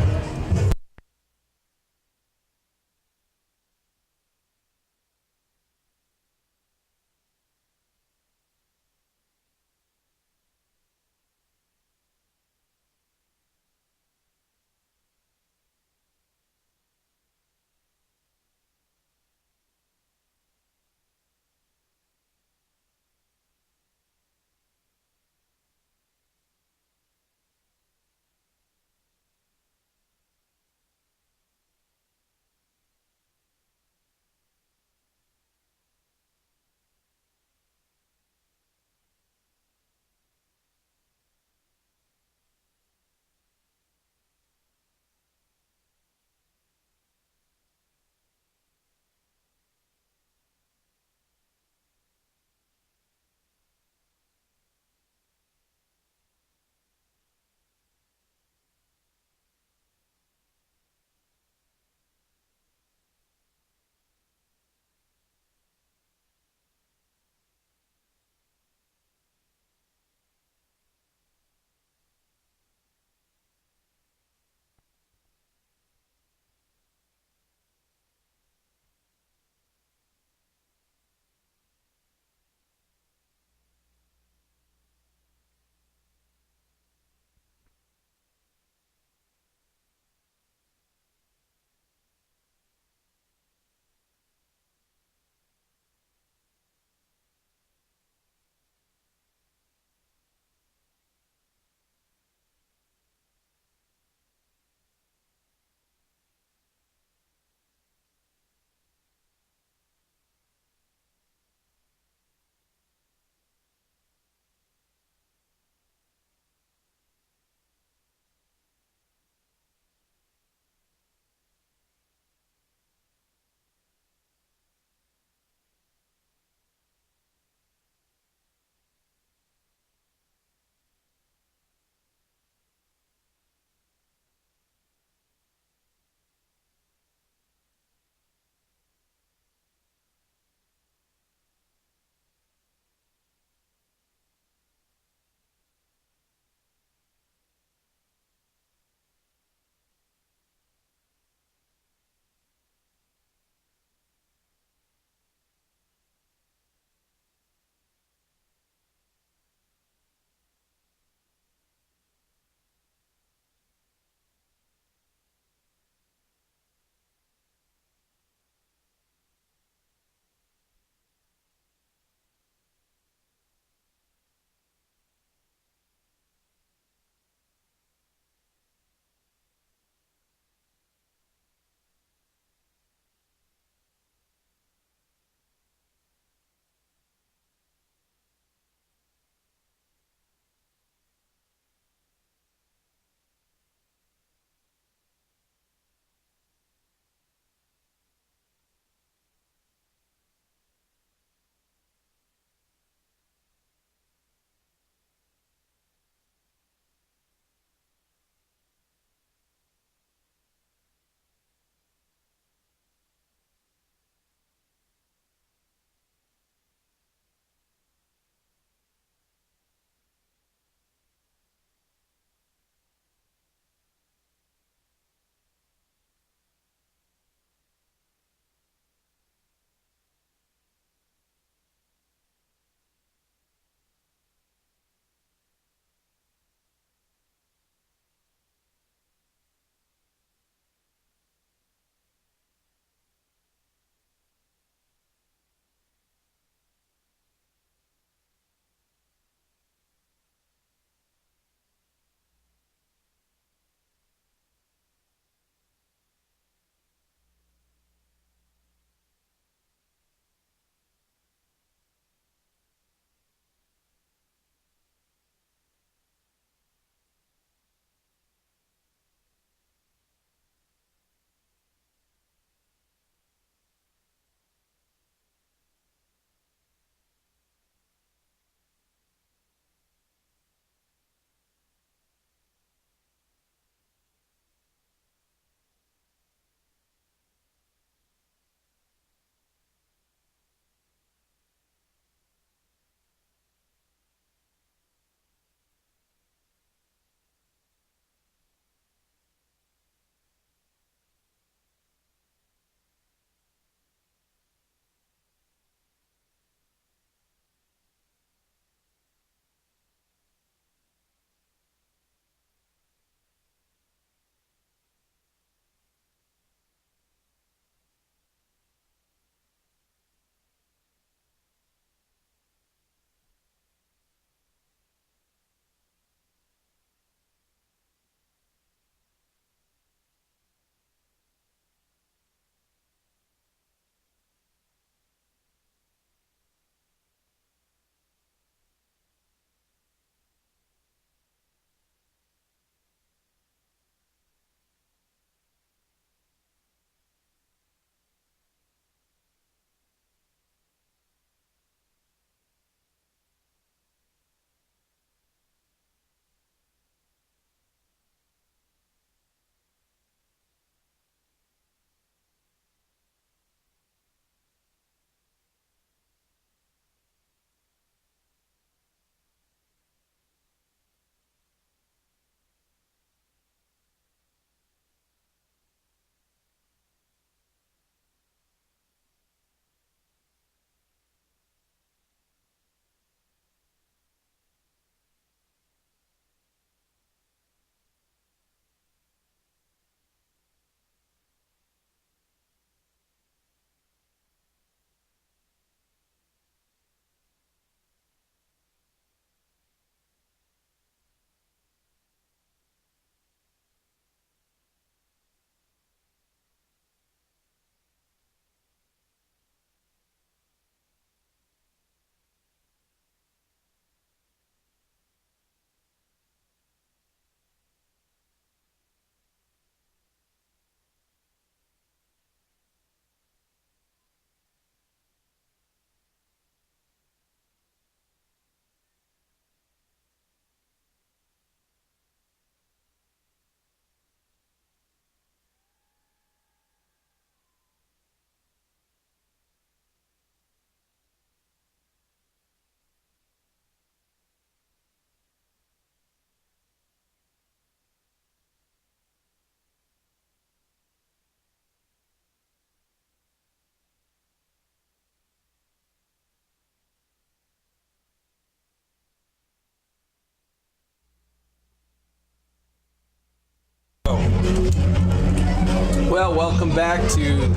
Well, welcome back to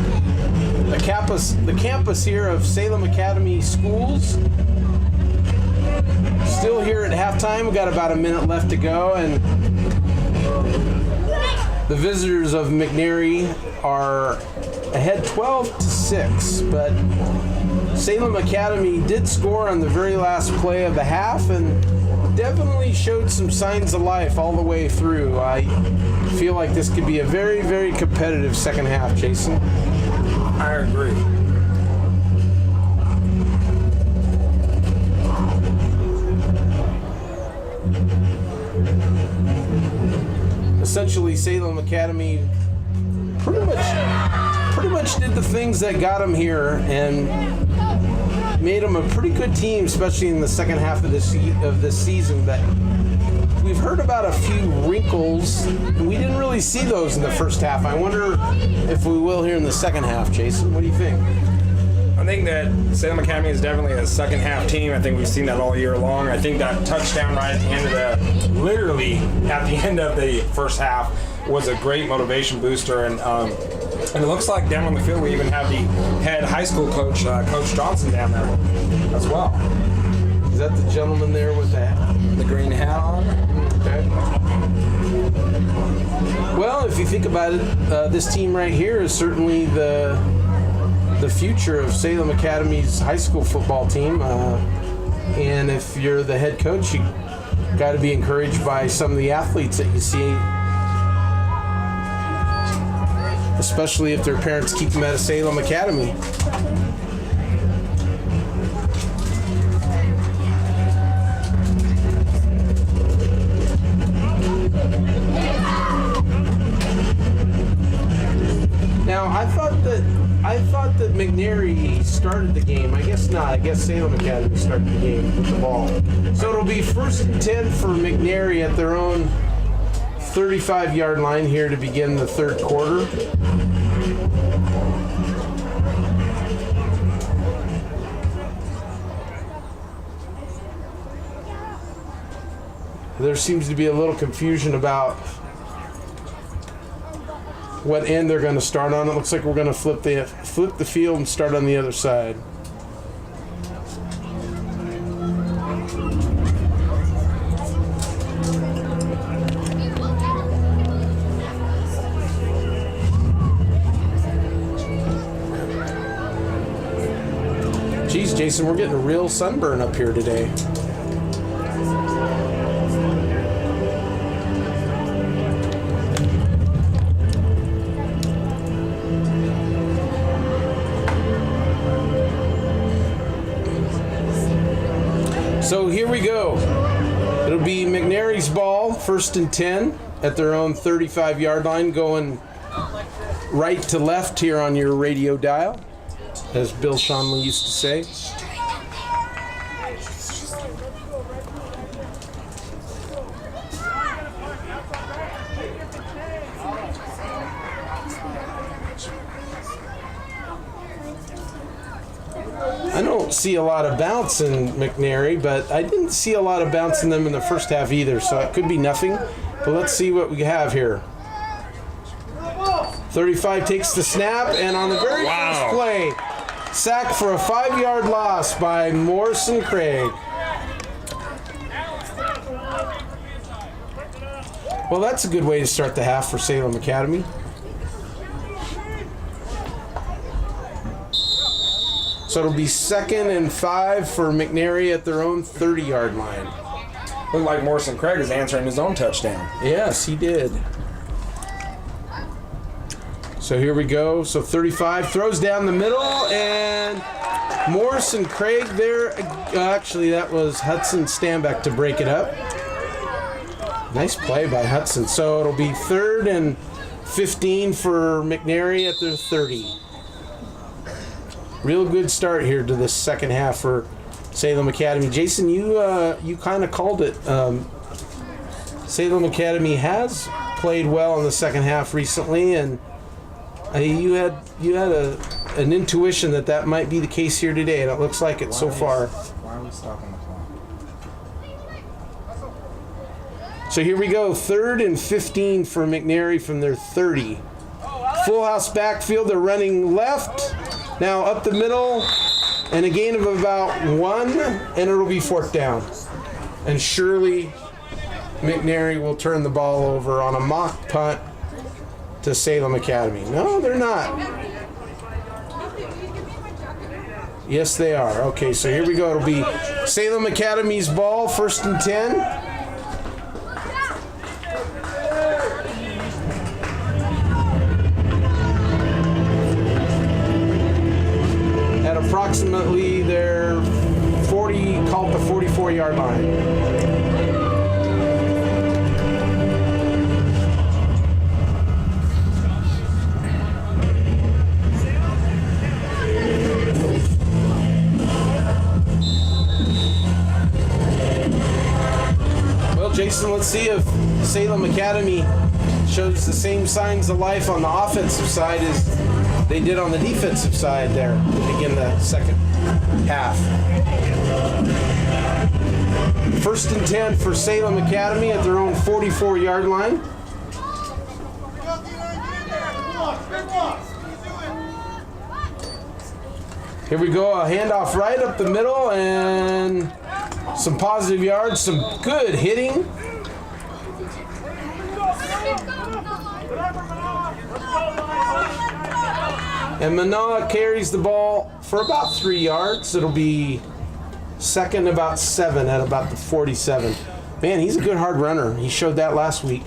the campus here of Salem Academy Schools. Still here at halftime. We got about a minute left to go, and the visitors of McNary are ahead 12-6, but Salem Academy did score on the very last play of the half and definitely showed some signs of life all the way through. I feel like this could be a very, very competitive second half, Jason. I agree. Essentially, Salem Academy pretty much did the things that got them here and made them a pretty good team, especially in the second half of this season. But we've heard about a few wrinkles, and we didn't really see those in the first half. I wonder if we will here in the second half, Jason. What do you think? I think that Salem Academy is definitely a second half team. I think we've seen that all year long. I think that touchdown right at the end of literally at the end of the first half was a great motivation booster. And it looks like down on the field we even have the head high school coach, Coach Johnson, down there as well. Is that the gentleman there with the green hat on? Okay. Well, if you think about it, this team right here is certainly the future of Salem Academy's high school football team. And if you're the head coach, you got to be encouraged by some of the athletes that you see, especially if their parents keep them at a Salem Academy. Now, I thought that McNary started the game. I guess not. I guess Salem Academy started the game with the ball. So it'll be 1st and 10 for McNary at their own 35-yard line here to begin the third quarter. There seems to be a little confusion about what end they're going to start on. It looks like we're going to flip the field and start on the other side. Geez, Jason, we're getting a real sunburn up here today. So here we go. It'll be McNary's ball, 1st and 10 at their own 35-yard line, going right to left here on your radio dial, as Bill Shonley used to say. I don't see a lot of bounce in McNary, but I didn't see a lot of bounce in them in the first half either, so it could be nothing. But let's see what we have here. 35 takes the snap, and on the very first play, sack for a 5-yard loss by Morrison Craig. Well, that's a good way to start the half for Salem Academy. So it'll be 2nd and 5 for McNary at their own 30-yard line. Looked like Morrison Craig is answering his own touchdown. Yes, he did. So here we go. So 35 throws down the middle, and Morrison Craig there. Actually, that was Hudson Stanbeck to break it up. Nice play by Hudson. So it'll be 3rd and 15 for McNary at their 30. Real good start here to this second half for Salem Academy. Jason, you kind of called it. Salem Academy has played well in the second half recently, and you had an intuition that might be the case here today, and it looks like it so far. Why are we stopping the clock? So here we go, 3rd and 15 for McNary from their 30. Full house backfield. They're running left. Now up the middle. And a gain of about 1. And it'll be 4th down. And surely McNary will turn the ball over on a mock punt to Salem Academy. No, they're not. Yes, they are. Okay, so here we go. It'll be Salem Academy's ball, 1st and 10. At approximately their 40, call it the 44-yard line. Jason, let's see if Salem Academy shows the same signs of life on the offensive side as they did on the defensive side there to begin the second half. 1st and 10 for Salem Academy at their own 44-yard line. Here we go, a handoff right up the middle and some positive yards, some good hitting. And Manoa carries the ball for about 3 yards. It'll be 2nd about 7 at about the 47. Man, he's a good hard runner. He showed that last week.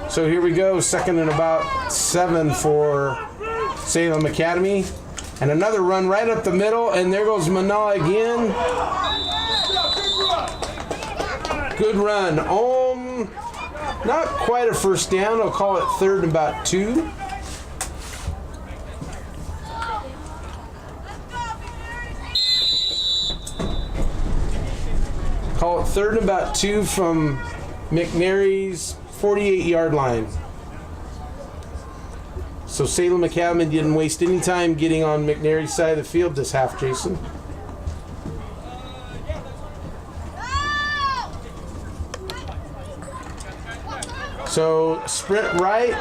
So here we go, 2nd and about 7 for Salem Academy. And another run right up the middle, and there goes Manoa again. Good run. Not quite a 1st down. I'll call it 3rd and about 2. Call it 3rd and about 2 from McNary's 48-yard line. So Salem Academy didn't waste any time getting on McNary's side of the field this half, Jason. So sprint right.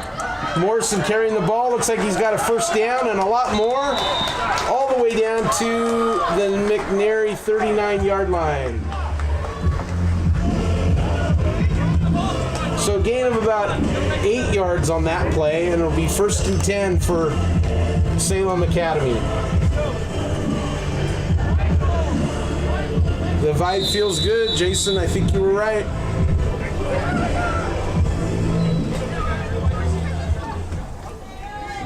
Morrison carrying the ball. Looks like he's got a 1st down and a lot more. All the way down to the McNary 39-yard line. So a gain of about 8 yards on that play, and it'll be 1st and 10 for Salem Academy. The vibe feels good, Jason. I think you were right.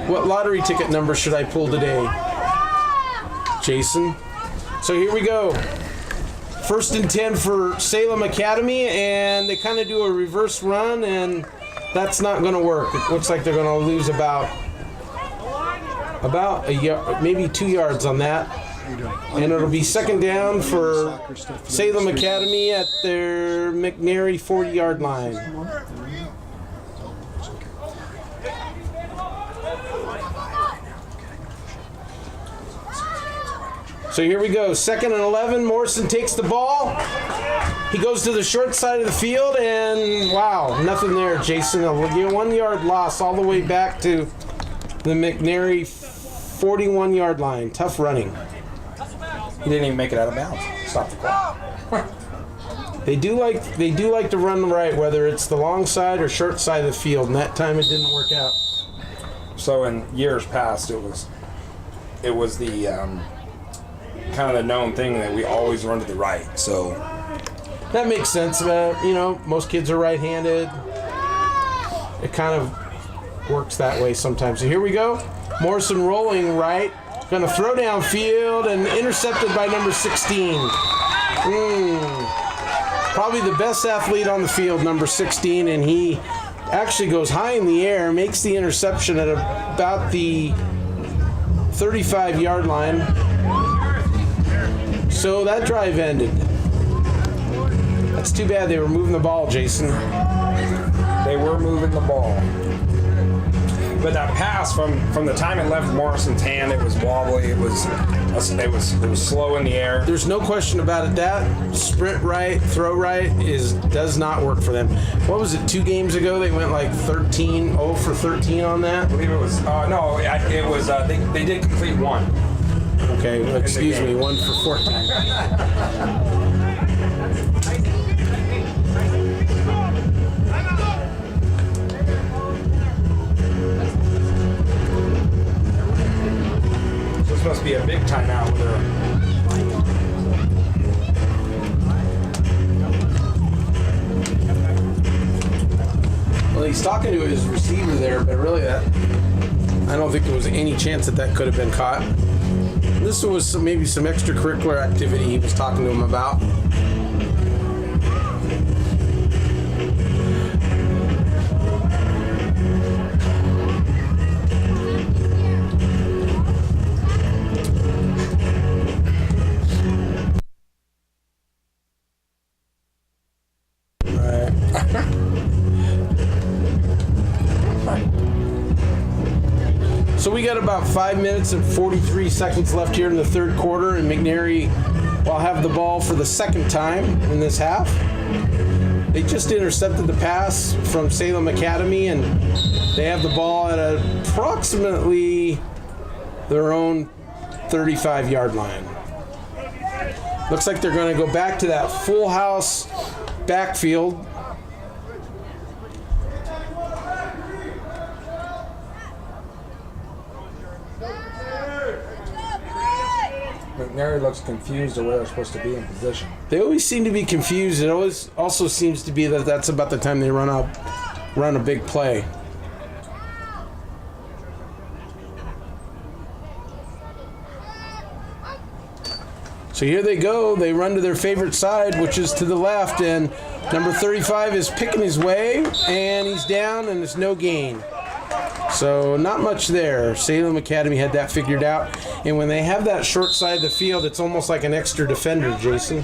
What lottery ticket number should I pull today, Jason? So here we go. 1st and 10 for Salem Academy, and they kind of do a reverse run, and that's not going to work. It looks like they're going to lose about a yard, maybe 2 yards on that. And it'll be 2nd down for Salem Academy at their McNary 40-yard line. So here we go, 2nd and 11. Morrison takes the ball. He goes to the short side of the field, and wow, nothing there, Jason. A 1-yard loss all the way back to the McNary 41-yard line. Tough running. He didn't even make it out of bounds. Stop the clock. They do like to run right, whether it's the long side or short side of the field, and that time it didn't work out. So in years past, it was the kind of the known thing that we always run to the right. So that makes sense. Most kids are right-handed. It kind of works that way sometimes. So here we go. Morrison rolling right. Going to throw downfield and intercepted by number 16. Probably the best athlete on the field, number 16, and he actually goes high in the air, makes the interception at about the 35-yard line. So that drive ended. That's too bad they were moving the ball, Jason. They were moving the ball. But that pass from the time it left Morrison's hand, it was wobbly. It was slow in the air. There's no question about it. That sprint right, throw right does not work for them. What was it? 2 games ago they went like 0 for 13 on that. I believe it was it was they did complete 1. Okay, well, excuse me, 1 for 14. Must be a big timeout with her. Well, he's talking to his receiver there, but really I don't think there was any chance that could have been caught. This was maybe some extracurricular activity he was talking to him about. So we got about 5 minutes and 43 seconds left here in the third quarter, and McNary will have the ball for the second time in this half. They just intercepted the pass from Salem Academy, and they have the ball at approximately their own 35-yard line. Looks like they're going to go back to that full house backfield. McNary looks confused of where they're supposed to be in position. They always seem to be confused. It always also seems to be that that's about the time they run a big play. So here they go. They run to their favorite side, which is to the left, and number 35 is picking his way, and he's down, and there's no gain. So not much there. Salem Academy had that figured out. And when they have that short side of the field, it's almost like an extra defender, Jason.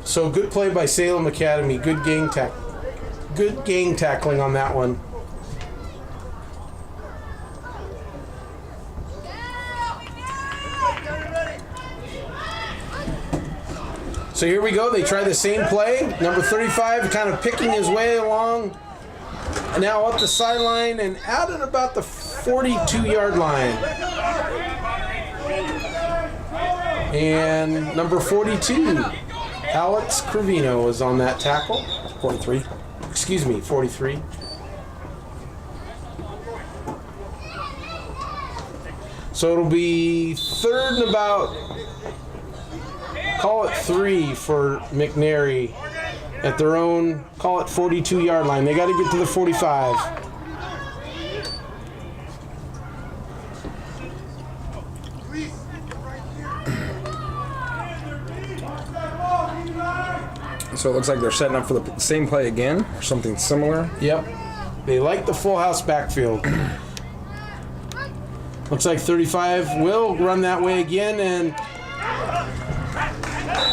So good play by Salem Academy. Good gang tackling on that one. So here we go. They try the same play. Number 35 kind of picking his way along. And now up the sideline and out at about the 42-yard line. And number 42, Alex Crevino, was on that tackle. 43. 43. So it'll be third and about, call it 3 for McNary at their own, call it 42-yard line. They got to get to the 45. So it looks like they're setting up for the same play again, or something similar. Yep. They like the full house backfield. Looks like 35 will run that way again, and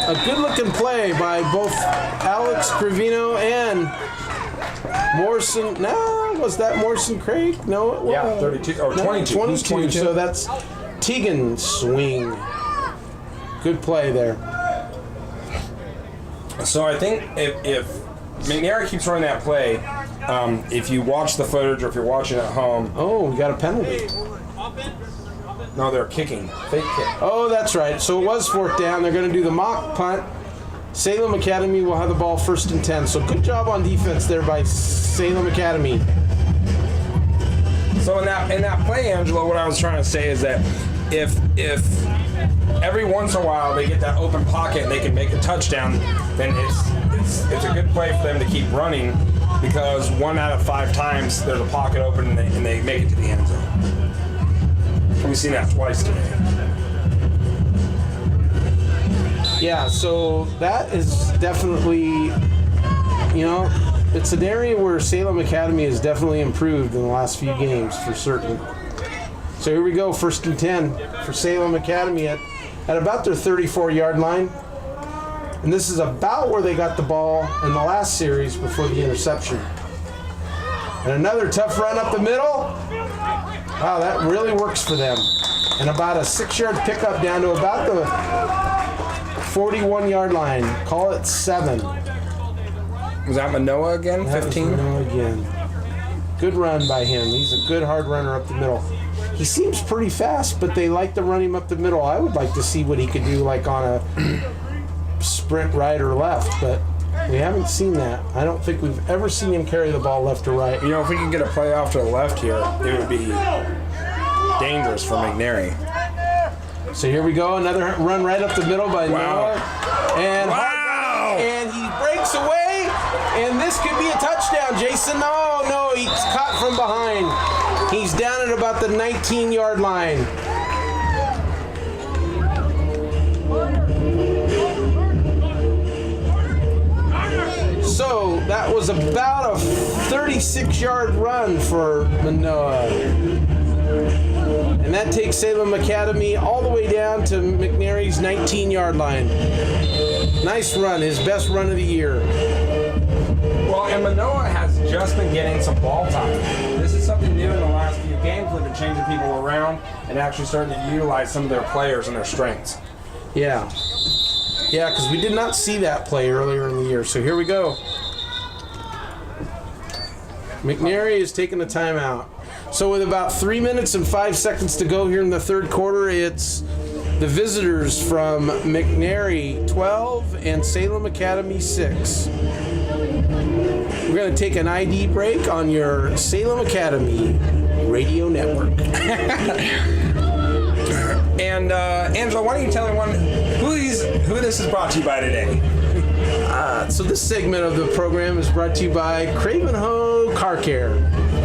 a good-looking play by both Alex Crevino and Morrison. No, was that Morrison Craig? No, it was. Yeah, 32 or 22. 22. So that's Tegan swing. Good play there. So I think if McNary keeps running that play, if you watch the footage or if you're watching at home. Oh, we got a penalty. No, they're kicking. Fake kick. Oh, that's right. So it was fourth down. They're going to do the mock punt. Salem Academy will have the ball 1st and 10. So good job on defense there by Salem Academy. So in that play, Angelo, what I was trying to say is that if every once in a while they get that open pocket and they can make a touchdown, then it's a good play for them to keep running, because 1 out of 5 times there's a pocket open and they make it to the end zone. We've seen that twice today. Yeah, so that is definitely, it's an area where Salem Academy has definitely improved in the last few games for certain. So here we go, 1st and 10 for Salem Academy at about their 34-yard line. And this is about where they got the ball in the last series before the interception. And another tough run up the middle. Wow, that really works for them. And about a 6-yard pickup down to about the 41-yard line. Call it 7. Was that Manoa again? 15? Manoa again. Good run by him. He's a good hard runner up the middle. He seems pretty fast, but they like to run him up the middle. I would like to see what he could do like on a sprint right or left, but we haven't seen that. I don't think we've ever seen him carry the ball left or right. You know, if we could get a play off to the left here, it would be dangerous for McNary. So here we go, another run right up the middle by Wow. Noah. And and he breaks away, and this could be a touchdown, Jason. No, he's caught from behind. He's down at about the 19-yard line. So that was about a 36-yard run for Manoa. And that takes Salem Academy all the way down to McNary's 19-yard line. Nice run, his best run of the year. Well, and Manoa has just been getting some ball time. This is something new in the last few games. They've been changing people around and actually starting to utilize some of their players and their strengths. Yeah. Yeah, because we did not see that play earlier in the year. So here we go. McNary is taking a timeout. So with about 3 minutes and 5 seconds to go here in the third quarter, it's the visitors from McNary 12 and Salem Academy 6. We're going to take an ID break on your Salem Academy radio network. And Angela, why don't you tell everyone who this is brought to you by today? So this segment of the program is brought to you by Cravenho Car Care.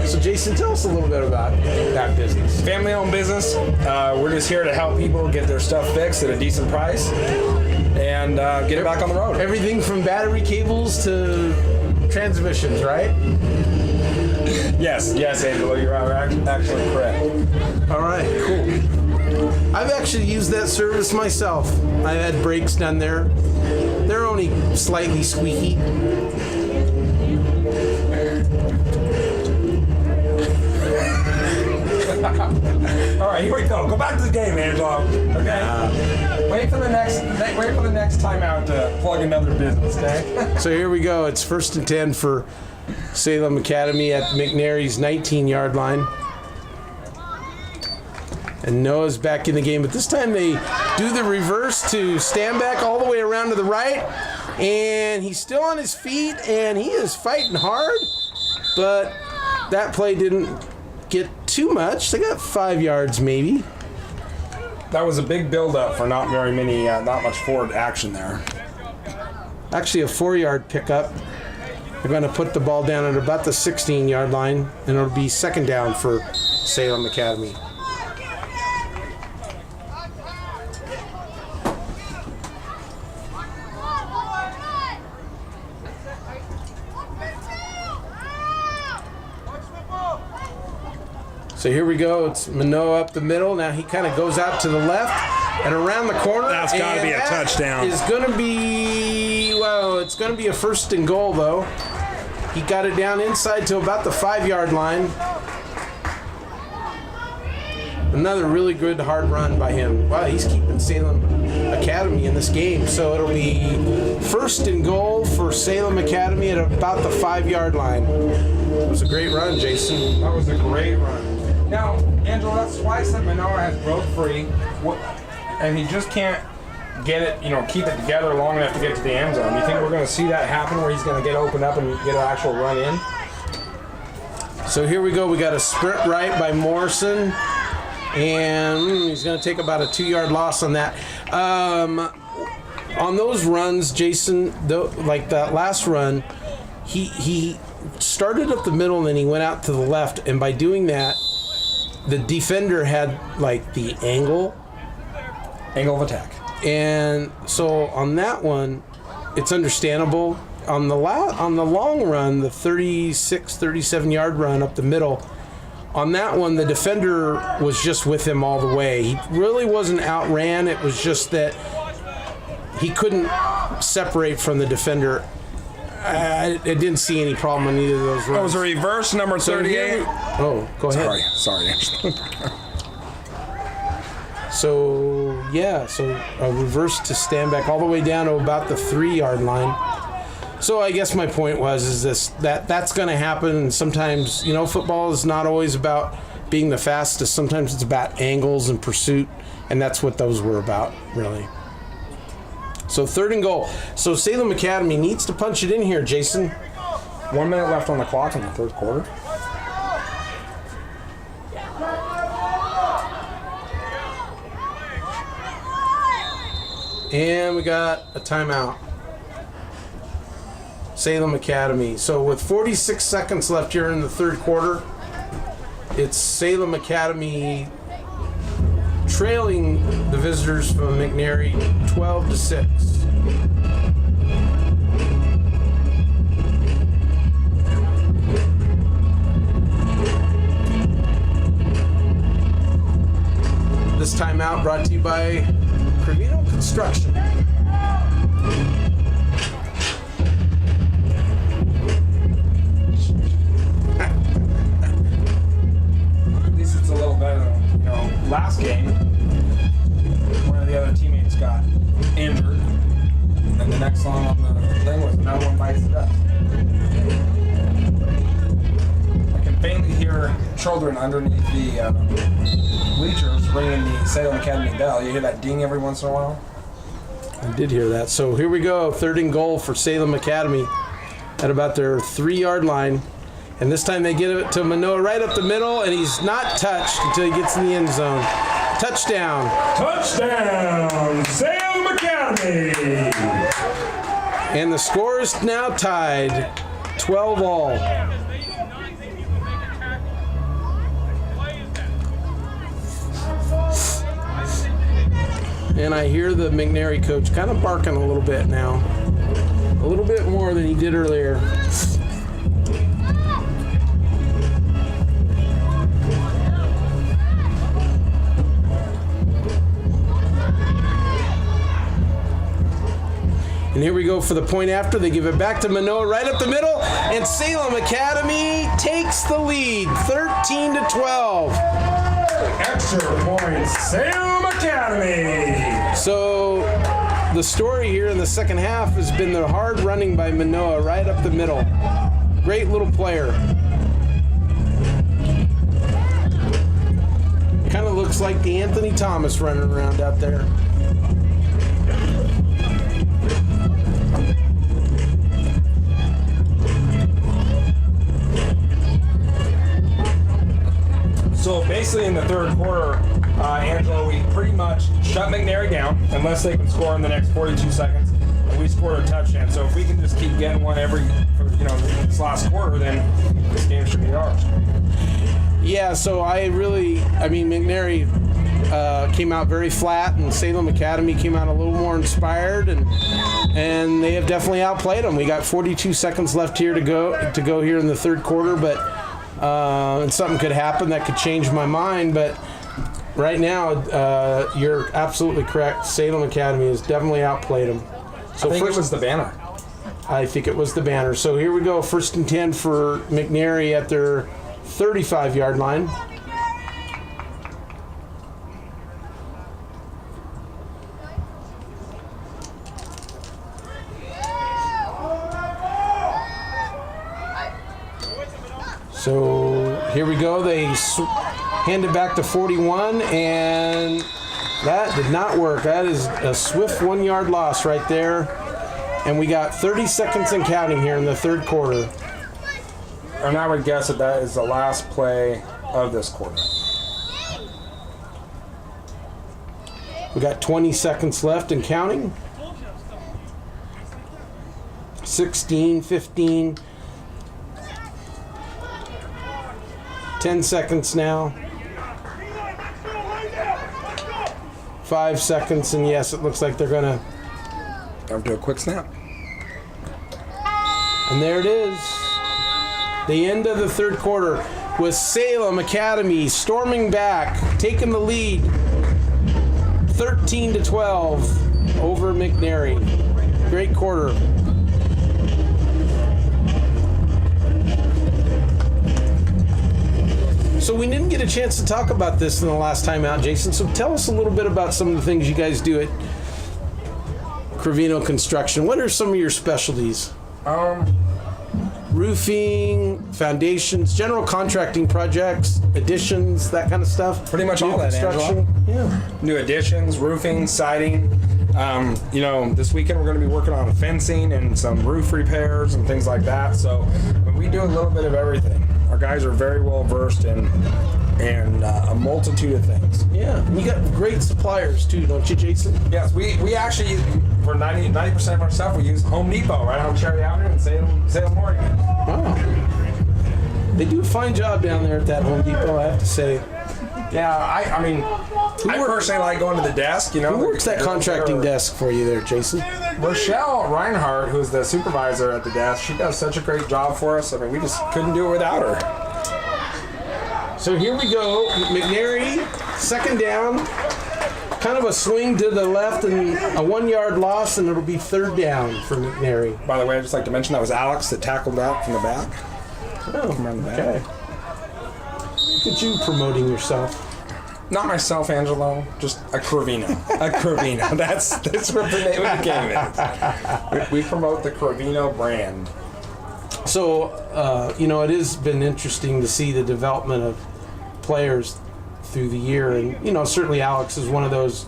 So Jason, tell us a little bit about that business. Family-owned business. We're just here to help people get their stuff fixed at a decent price and get it back on the road. Everything from battery cables to transmissions, right? Yes, Angela, you're actually correct. All right, cool. I've actually used that service myself. I've had brakes done there. They're only slightly squeaky. All right, here we go. Go back to the game, Angela. Okay. Wait for the next timeout to plug another business. Okay. So here we go. It's 1st and 10 for Salem Academy at McNary's 19-yard line. And Noah's back in the game, but this time they do the reverse to stand back all the way around to the right, and he's still on his feet, and he is fighting hard, but that play didn't get too much. They got 5 yards maybe. That was a big build-up for not much forward action there. Actually a 4-yard pickup. They're going to put the ball down at about the 16-yard line, and it'll be 2nd down for Salem Academy. So here we go. It's Manoa up the middle. Now he kind of goes out to the left and around the corner. That's got to be a touchdown. It's going to be, well, it's going to be a 1st and goal, though. He got it down inside to about the 5-yard line. Another really good hard run by him. Wow, he's keeping Salem Academy in this game. So it'll be 1st and goal for Salem Academy at about the 5-yard line. It was a great run, Jason. That was a great run. Now, Angela, that's twice that Manoa has broke free, and he just can't get it, keep it together long enough to get to the end zone. You think we're going to see that happen where he's going to get opened up and get an actual run in? So here we go. We got a sprint right by Morrison, and he's going to take about a 2-yard loss on that. On those runs, Jason, like that last run, he started up the middle and then he went out to the left, and by doing that, the defender had like the angle of attack. And so on that one, it's understandable. On the long run, the 36, 37-yard run up the middle, on that one, the defender was just with him all the way. He really wasn't outran. It was just that he couldn't separate from the defender. I didn't see any problem on either of those runs. That was a reverse, number 38. Go ahead. Sorry. So a reverse to stand back all the way down to about the 3-yard line. So I guess my point was that's going to happen. Sometimes, football is not always about being the fastest. Sometimes it's about angles and pursuit, and that's what those were about, really. So 3rd and goal. So Salem Academy needs to punch it in here, Jason. 1 minute left on the clock in the 3rd quarter. And we got a timeout. Salem Academy. So with 46 seconds left here in the 3rd quarter, it's Salem Academy trailing the visitors from McNary 12-6. This timeout brought to you by Crevino Construction. At least it's a little better than, last game. One of the other teammates got injured, and the next song on the thing was another one bites the dust. I can faintly hear children underneath the bleachers ringing the Salem Academy bell. You hear that ding every once in a while? I did hear that. So here we go, 3rd and goal for Salem Academy at about their 3-yard line. And this time they get it to Manoa right up the middle, and he's not touched until he gets in the end zone. Touchdown. Touchdown, Salem Academy. And the score is now tied, 12-all. And I hear the McNary coach kind of barking a little bit now. A little bit more than he did earlier. And here we go for the point after. They give it back to Manoa right up the middle. And Salem Academy takes the lead, 13-12. Extra points, Salem Academy. So the story here in the second half has been the hard running by Manoa right up the middle. Great little player. Kind of looks like the Anthony Thomas running around out there. So basically in the 3rd quarter, Angelo, we pretty much shut McNary down unless they can score in the next 42 seconds. And we scored a touchdown. So if we can just keep getting one every, this last quarter, then this game should be ours. Yeah, so McNary came out very flat, and Salem Academy came out a little more inspired, and they have definitely outplayed them. We got 42 seconds left here to go here in the 3rd quarter, but and something could happen that could change my mind. But right now, you're absolutely correct. Salem Academy has definitely outplayed them. So I think it was the banner. I think it was the banner. So here we go, 1st and 10 for McNary at their 35-yard line. So here we go. They hand it back to 41, and that did not work. That is a swift 1-yard loss right there. And we got 30 seconds and counting here in the 3rd quarter. And I would guess that is the last play of this quarter. We got 20 seconds left and counting. 16, 15. 10 seconds now. 5 seconds, and yes, it looks like they're going to do a quick snap. And there it is. The end of the 3rd quarter with Salem Academy storming back, taking the lead 13-12 over McNary. Great quarter. So we didn't get a chance to talk about this in the last time out, Jason. So tell us a little bit about some of the things you guys do at Crovino Construction. What are some of your specialties? Roofing, foundations, general contracting projects, additions, that kind of stuff. Pretty much all that, Angela. Yeah. New additions, roofing, siding. This weekend we're going to be working on fencing and some roof repairs and things like that. So we do a little bit of everything. Our guys are very well versed in a multitude of things. Yeah, and you got great suppliers too, don't you, Jason? Yes, we actually, for 90% of our stuff, we use Home Depot right on Cherry Avenue in Salem, Oregon. Wow. They do a fine job down there at that Home Depot, I have to say. Yeah, I personally like going to the desk. Who works that contracting desk for you there, Jason? Rochelle Reinhardt, who's the supervisor at the desk, she does such a great job for us. I mean, we just couldn't do it without her. So here we go. McNary, second down. Kind of a swing to the left and a 1 yard loss, and it'll be third down for McNary. By the way, I'd just like to mention that was Alex that tackled that from the back. Oh, okay. Look at you promoting yourself. Not myself, Angelo. Just a Crovino. A Crovino. That's what the name of the game is. We promote the Crovino brand. So, it has been interesting to see the development of players through the year, and certainly Alex is one of those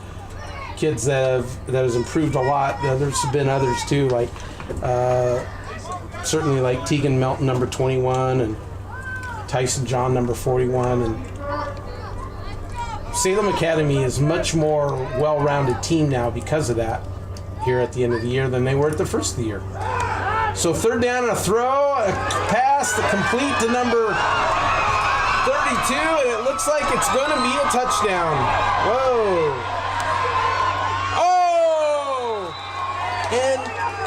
kids that has improved a lot. There's been others too, like certainly like Tegan Melton, number 21, and Tyson John, number 41, and Salem Academy is much more well-rounded team now because of that here at the end of the year than they were at the first of the year. So third down and a throw, a pass, the complete to number 32, and it looks like it's going to be a touchdown. Whoa. Oh! And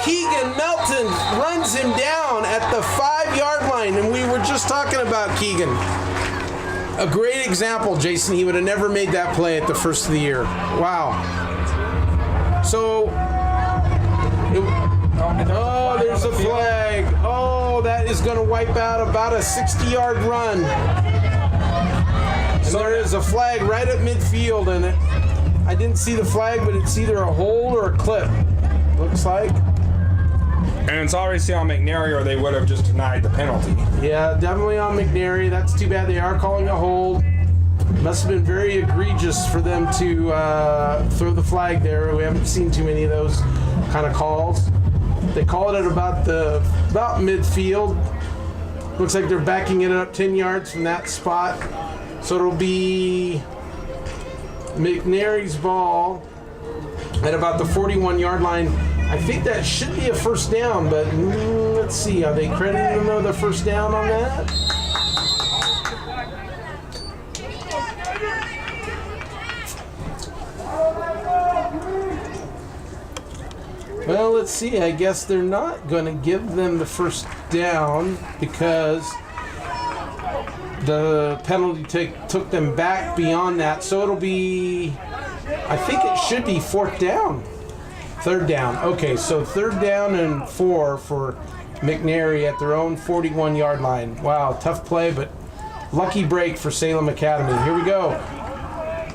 Keegan Melton runs him down at the 5-yard line, and we were just talking about Keegan. A great example, Jason. He would have never made that play at the first of the year. Wow. So, there's a flag. Oh, that is going to wipe out about a 60-yard run. And there is a flag right at midfield, and I didn't see the flag, but it's either a hold or a clip, looks like. And it's obviously on McNary, or they would have just denied the penalty. Yeah, definitely on McNary. That's too bad. They are calling a hold. Must have been very egregious for them to throw the flag there. We haven't seen too many of those kind of calls. They call it at about midfield. Looks like they're backing it up 10 yards from that spot. So it'll be McNary's ball at about the 41-yard line. I think that should be a first down, but let's see. Are they crediting them the first down on that? Well, let's see. I guess they're not going to give them the first down because the penalty took them back beyond that. So it'll be, I think it should be fourth down. Third down. Okay, so third down and 4 for McNary at their own 41-yard line. Wow, tough play, but lucky break for Salem Academy. Here we go.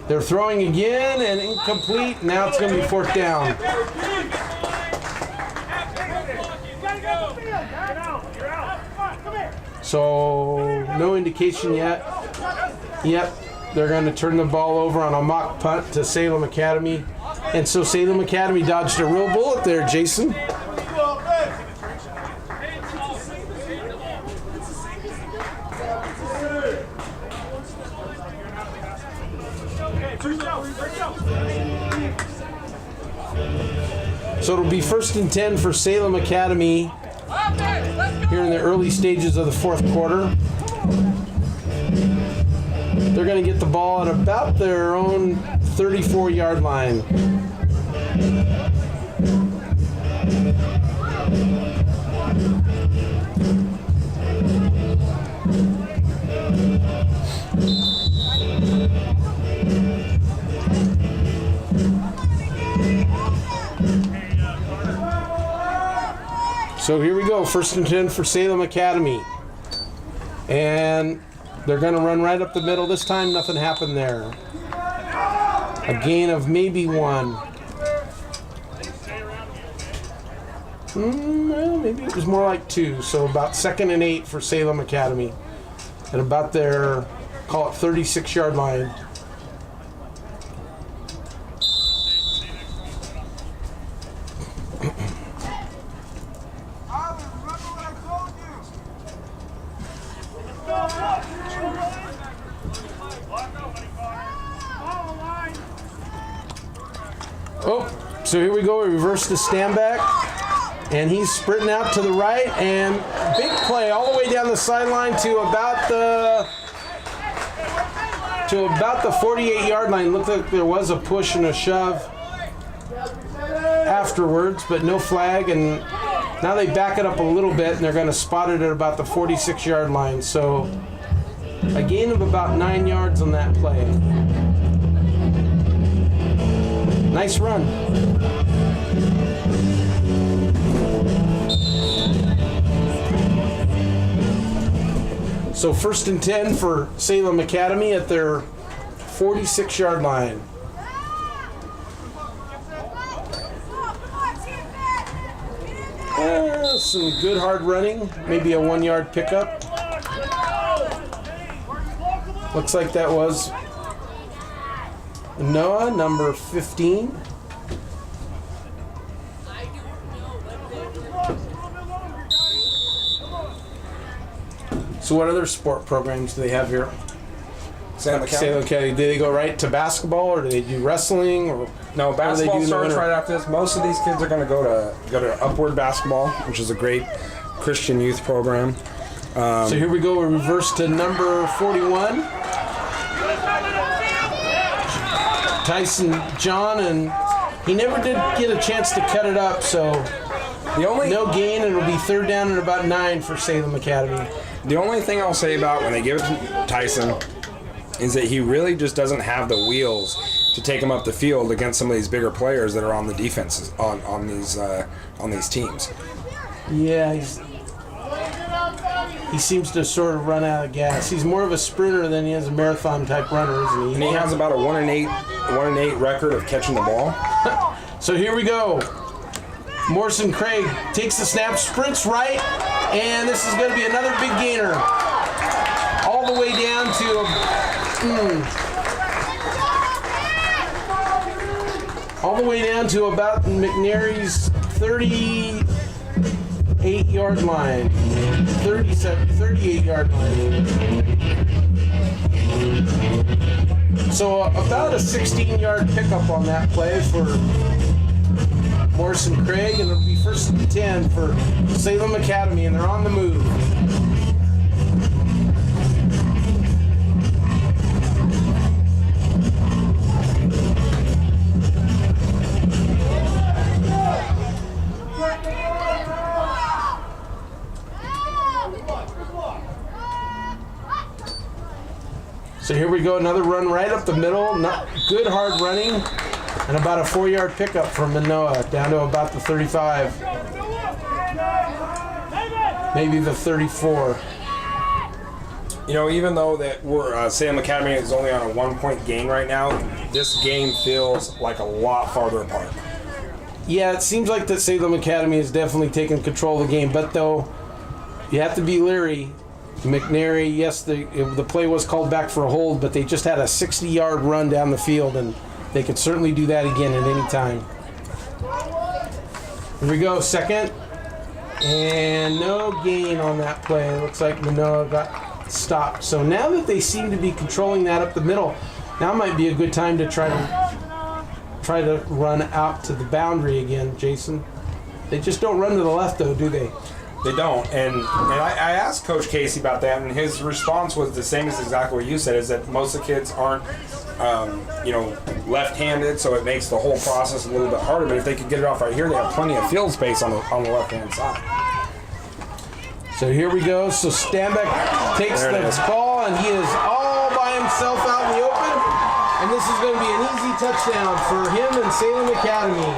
They're throwing again and incomplete. Now it's going to be fourth down. So no indication yet. Yep, they're going to turn the ball over on a mock punt to Salem Academy. And so Salem Academy dodged a real bullet there, Jason. So it'll be 1st and 10 for Salem Academy here in the early stages of the fourth quarter. They're going to get the ball at about their own 34-yard line. So here we go, 1st and 10 for Salem Academy. And they're going to run right up the middle. This time, nothing happened there. A gain of maybe 1. Well, maybe it was more like 2. So about 2nd and 8 for Salem Academy. At about their, call it 36-yard line. Oh, so here we go. We reverse the stand back. And he's sprinting out to the right. And big play all the way down the sideline to about the 48-yard line. Looked like there was a push and a shove afterwards, but no flag. And now they back it up a little bit, and they're going to spot it at about the 46-yard line. So a gain of about 9 yards on that play. Nice run. So 1st and 10 for Salem Academy at their 46-yard line. Some good hard running, maybe a 1-yard pickup. Looks like that was Noah, number 15. So what other sport programs do they have here? Salem Academy. Do they go right to basketball, or do they do wrestling? Or no, basketball starts right after this. Most of these kids are going to go to Upward Basketball, which is a great Christian youth program. So here we go. We reverse to number 41. Tyson John, and he never did get a chance to cut it up, so no gain, and it'll be 3rd down and about 9 for Salem Academy. The only thing I'll say about when they give it to Tyson is that he really just doesn't have the wheels to take him up the field against some of these bigger players that are on the defenses on these teams. Yeah, he seems to sort of run out of gas. He's more of a sprinter than he is a marathon type runner, isn't he? And he has about a 1-8 record of catching the ball. So here we go. Morrison Craig takes the snap, sprints right, and this is going to be another big gainer. All the way down to about McNary's 38-yard line. 38-yard line. So about a 16-yard pickup on that play for Morrison Craig, and it'll be 1st and 10 for Salem Academy, and they're on the move. So here we go, another run right up the middle. Good hard running, and about a 4-yard pickup from Manoa down to about the 35, maybe the 34. You know, even though that Salem Academy is only on a 1-point gain right now, this game feels like a lot farther apart. Yeah, it seems like that Salem Academy has definitely taken control of the game, but though you have to be leery. McNary, yes, the play was called back for a hold, but they just had a 60-yard run down the field, and they could certainly do that again at any time. Here we go, 2nd, and no gain on that play. It looks like Manoa got stopped. So now that they seem to be controlling that up the middle, now might be a good time to try to run out to the boundary again, Jason. They just don't run to the left, though, do they? They don't, and I asked Coach Casey about that, and his response was the same as exactly what you said, is that most of the kids aren't, left-handed, so it makes the whole process a little bit harder, but if they could get it off right here, they have plenty of field space on the left-hand side. So here we go, so Stanbeck takes the ball, and he is all by himself out in the open, and this is going to be an easy touchdown for him and Salem Academy.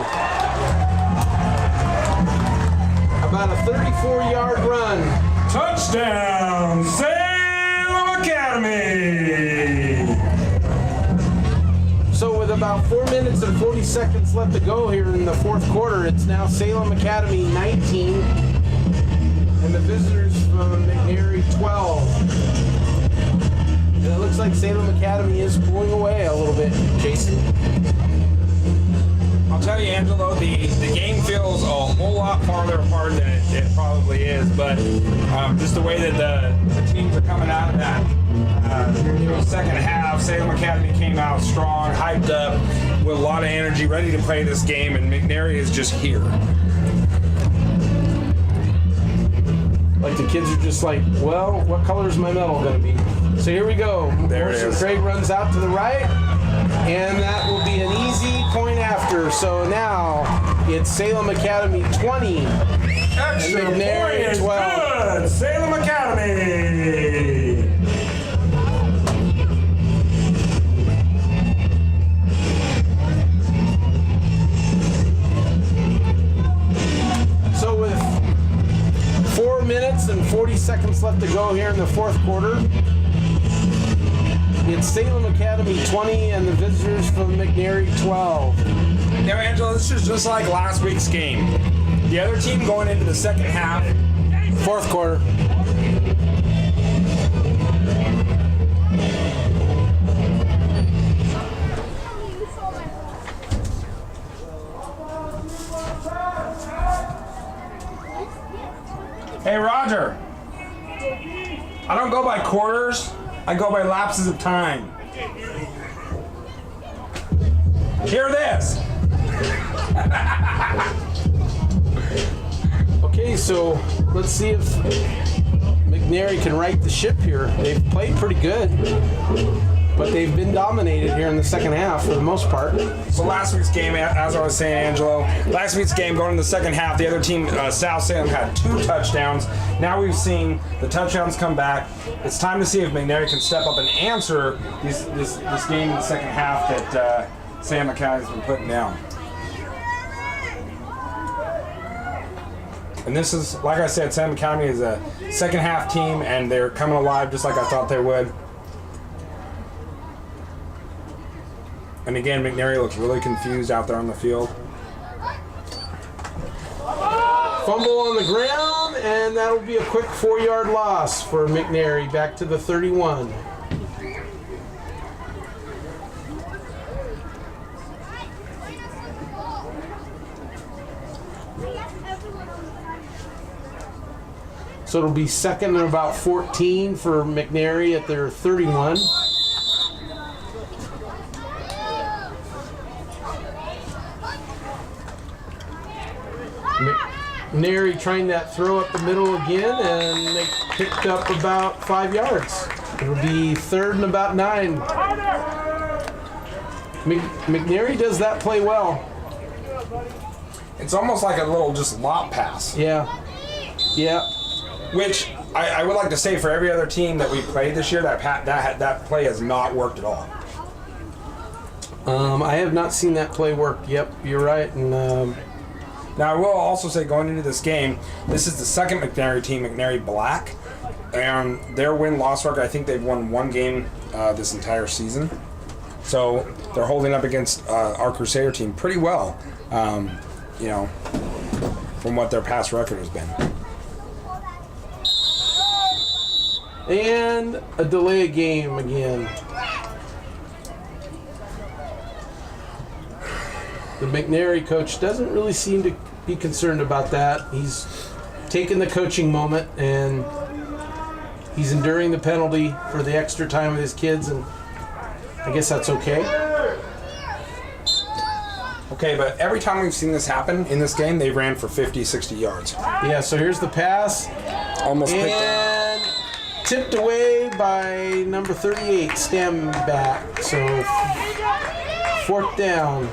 About about a 34-yard run. Touchdown, Salem Academy! So with about 4 minutes and 40 seconds left to go here in the fourth quarter, it's now Salem Academy 19 and the visitors from McNary 12. And it looks like Salem Academy is pulling away a little bit, Jason. I'll tell you, Angelo, the game feels a whole lot farther apart than it probably is, but just the way that the teams are coming out of that second half, Salem Academy came out strong, hyped up, with a lot of energy, ready to play this game, and McNary is just here. Like the kids are just like, well, what color is my medal going to be? So here we go. There it is. Craig runs out to the right, and that will be an easy point after. So now it's Salem Academy 20. Extra and McNary point is 12. Good. Salem Academy. So with 4 minutes and 40 seconds left to go here in the fourth quarter, it's Salem Academy 20 and the visitors from McNary 12. Now, Angela, this is just like last week's game. The other team going into the second half. Fourth quarter. Hey, Roger. I don't go by quarters. I go by lapses of time. Hear this. Okay, so let's see if McNary can right the ship here. They've played pretty good, but they've been dominated here in the second half for the most part. So last week's game, as I was saying, Angelo, last week's game going in the second half, the other team, South Salem, had 2 touchdowns. Now we've seen the touchdowns come back. It's time to see if McNary can step up and answer this game in the second half that Salem Academy has been putting down. And this is, like I said, Salem Academy is a second half team, and they're coming alive just like I thought they would. And again, McNary looks really confused out there on the field. Fumble on the ground, and that'll be a quick 4-yard loss for McNary back to the 31. So it'll be second and about 14 for McNary at their 31. McNary trying that throw up the middle again, and they picked up about 5 yards. It'll be third and about 9. McNary does that play well. It's almost like a little just lop pass. Yeah. Yeah. Which I would like to say for every other team that we played this year, that play has not worked at all. I have not seen that play work. Yep, you're right. And now I will also say, going into this game, this is the second McNary team, McNary Black, and their win-loss record, I think they've won 1 game this entire season. So they're holding up against our Crusader team pretty well, you know, from what their past record has been. And a delay game again. The McNary coach doesn't really seem to be concerned about that. He's taken the coaching moment, and he's enduring the penalty for the extra time with his kids, and I guess that's okay. Okay, but every time we've seen this happen in this game, they ran for 50, 60 yards. Yeah, so here's the pass. Almost picked up. And tipped away by number 38, Stamback. So 4th down.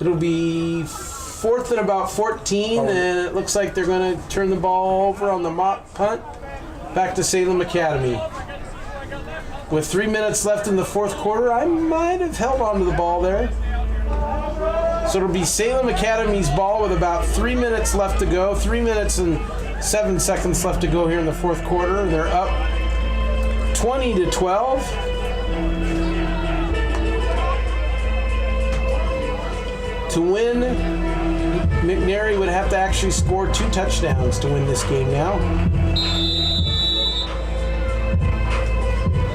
It'll be 4th and about 14, and it looks like they're going to turn the ball over on the mock punt back to Salem Academy. With 3 minutes left in the fourth quarter, I might have held on to the ball there. So it'll be Salem Academy's ball with about 3 minutes left to go. 3 minutes and 7 seconds left to go here in the fourth quarter. They're up 20-12. To win, McNary would have to actually score 2 touchdowns to win this game now.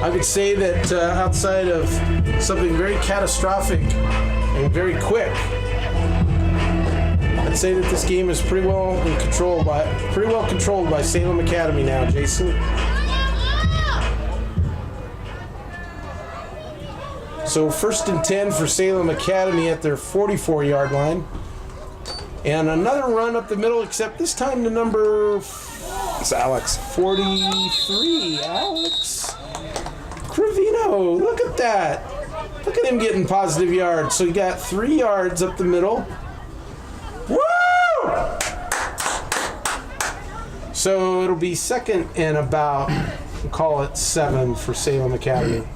I would say that outside of something very catastrophic and very quick, I'd say that this game is pretty well controlled by Salem Academy now, Jason. So 1st and 10 for Salem Academy at their 44-yard line. And another run up the middle, except this time to number... It's Alex. 43, Alex Cravino. Look at that. Look at him getting positive yards. So he got 3 yards up the middle. Woo! So it'll be 2nd and about, we'll call it 7 for Salem Academy.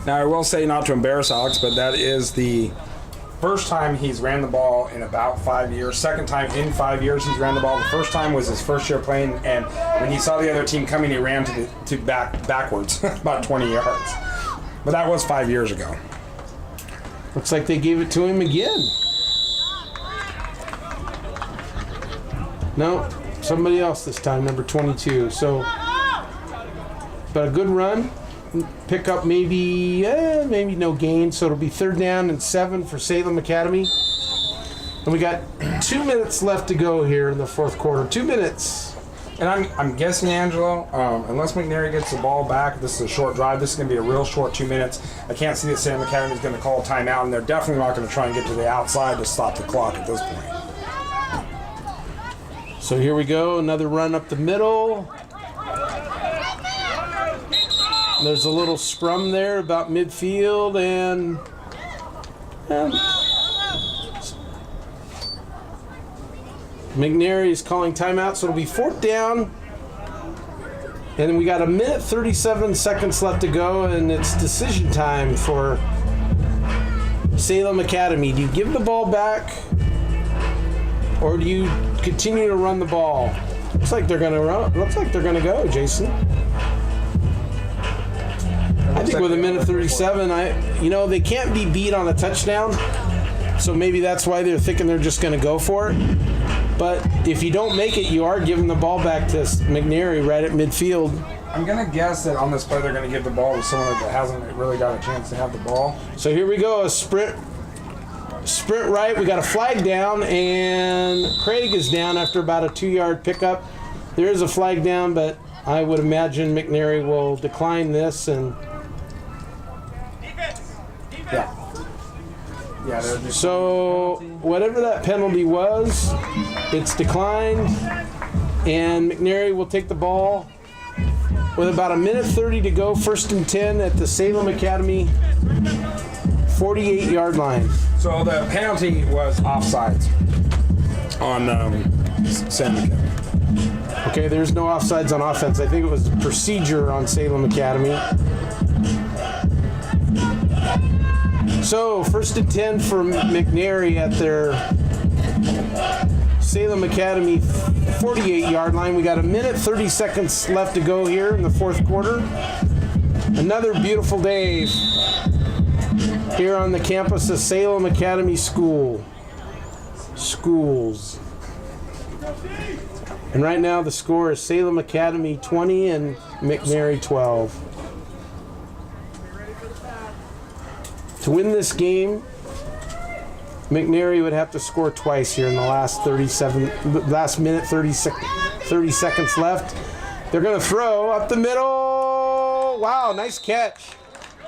Now, I will say, not to embarrass Alex, but that is the first time he's ran the ball in about 5 years. Second time in 5 years he's ran the ball. The first time was his first year playing, and when he saw the other team coming, he ran backwards about 20 yards. But that was 5 years ago. Looks like they gave it to him again. No, somebody else this time, number 22. So, but a good run. Pick up maybe no gain. So it'll be 3rd down and 7 for Salem Academy. And we got 2 minutes left to go here in the fourth quarter. 2 minutes. And I'm guessing, Angelo, unless McNary gets the ball back, this is a short drive. This is going to be a real short 2 minutes. I can't see that Salem Academy is going to call a timeout, and they're definitely not going to try and get to the outside to stop the clock at this point. So here we go. Another run up the middle. There's a little scrum there about midfield, and McNary is calling timeout, so it'll be 4th down. And then we got 1 minute 37 seconds left to go, and it's decision time for Salem Academy. Do you give the ball back, or do you continue to run the ball? Looks like they're gonna run. Looks like they're gonna go, Jason. I think with 1 minute 37, they can't be beat on a touchdown, so maybe that's why they're thinking they're just going to go for it. But if you don't make it, you are giving the ball back to McNary right at midfield. I'm going to guess that on this play they're going to give the ball to someone that hasn't really got a chance to have the ball. So here we go, a sprint right. We got a flag down, and Craig is down after about a 2-yard pickup. There is a flag down, but I would imagine McNary will decline this and... Yeah, so whatever that penalty was, it's declined, and McNary will take the ball with about 1 minute 30 to go, 1st and 10 at the Salem Academy 48-yard line. So the penalty was offsides on Salem Academy. Okay, there's no offsides on offense. I think it was procedure on Salem Academy. So, 1st and 10 for McNary at their Salem Academy 48-yard line. We got 1 minute 30 seconds left to go here in the fourth quarter. Another beautiful day here on the campus of Salem Academy Schools. And right now the score is Salem Academy 20 and McNary 12. To win this game, McNary would have to score twice here in the last minute 30 seconds left. They're going to throw up the middle. Wow, nice catch.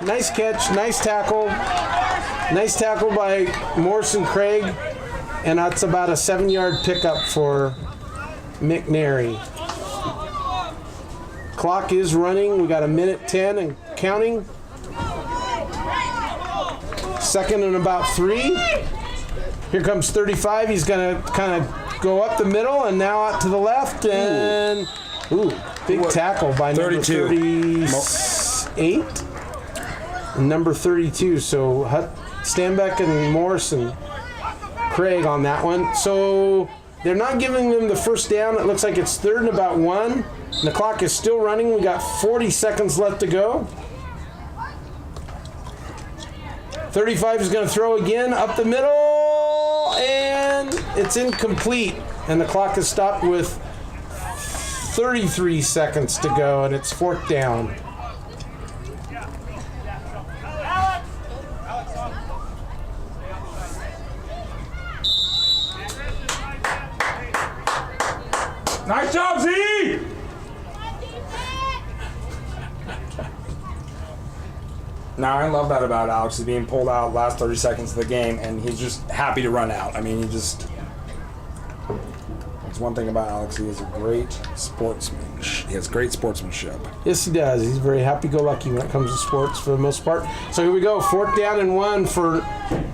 Nice catch, nice tackle. Nice tackle by Morrison Craig. And that's about a 7-yard pickup for McNary. Clock is running. We got 1 minute 10 and counting. 2nd and about 3. Here comes 35. He's going to kind of go up the middle and now out to the left. And big tackle by number 38 and number 32. So Stanbeck and Morrison Craig on that one. So they're not giving them the first down. It looks like it's 3rd and about 1. And the clock is still running. We got 40 seconds left to go. 35 is going to throw again up the middle, and it's incomplete. And the clock is stopped with 33 seconds to go, and it's 4th down. Nice job, Z! Now, I love that about Alex. He's being pulled out last 30 seconds of the game, and he's just happy to run out. I mean, that's one thing about Alex. He is a great sportsman. He has great sportsmanship. Yes, he does. He's very happy-go-lucky when it comes to sports for the most part. So here we go. 4th down and 1 for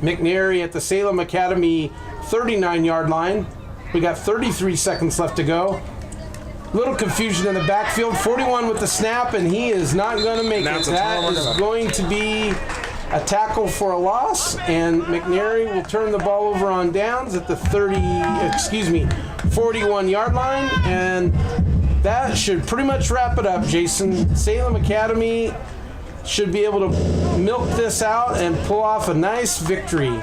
McNary at the Salem Academy 39-yard line. We got 33 seconds left to go. Little confusion in the backfield. 41 with the snap, and he is not going to make it. That is going to be a tackle for a loss, and McNary will turn the ball over on downs at the 41-yard line, and that should pretty much wrap it up, Jason. Salem Academy should be able to milk this out and pull off a nice victory.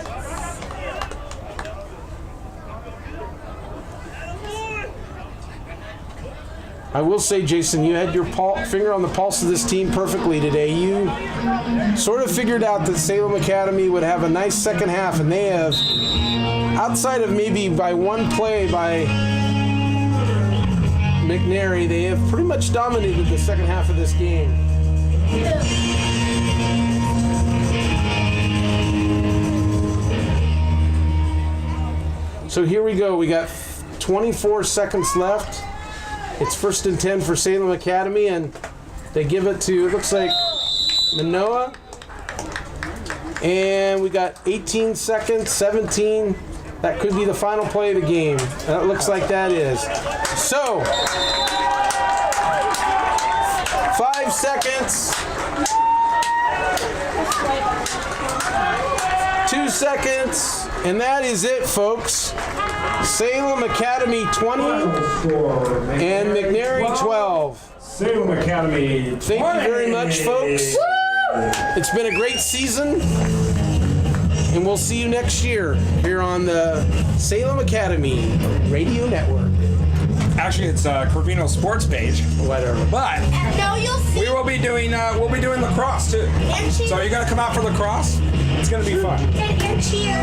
I will say, Jason, you had your finger on the pulse of this team perfectly today. You sort of figured out that Salem Academy would have a nice second half, and they have, outside of maybe by one play by McNary, they have pretty much dominated the second half of this game. So here we go. We got 24 seconds left. It's 1st and 10 for Salem Academy, and they give it to, it looks like, Manoa. And we got 18 seconds, 17. That could be the final play of the game. That looks like that is. So, 5 seconds. 2 seconds. And that is it, folks. Salem Academy 20 and McNary 12. Salem Academy 20. Thank you very much, folks. It's been a great season, and we'll see you next year here on the Salem Academy Radio Network. Actually, it's Corvino's sports page. Whatever. But no, you'll see. We'll be doing lacrosse too. So you got to come out for lacrosse. It's gonna be fun. And cheer.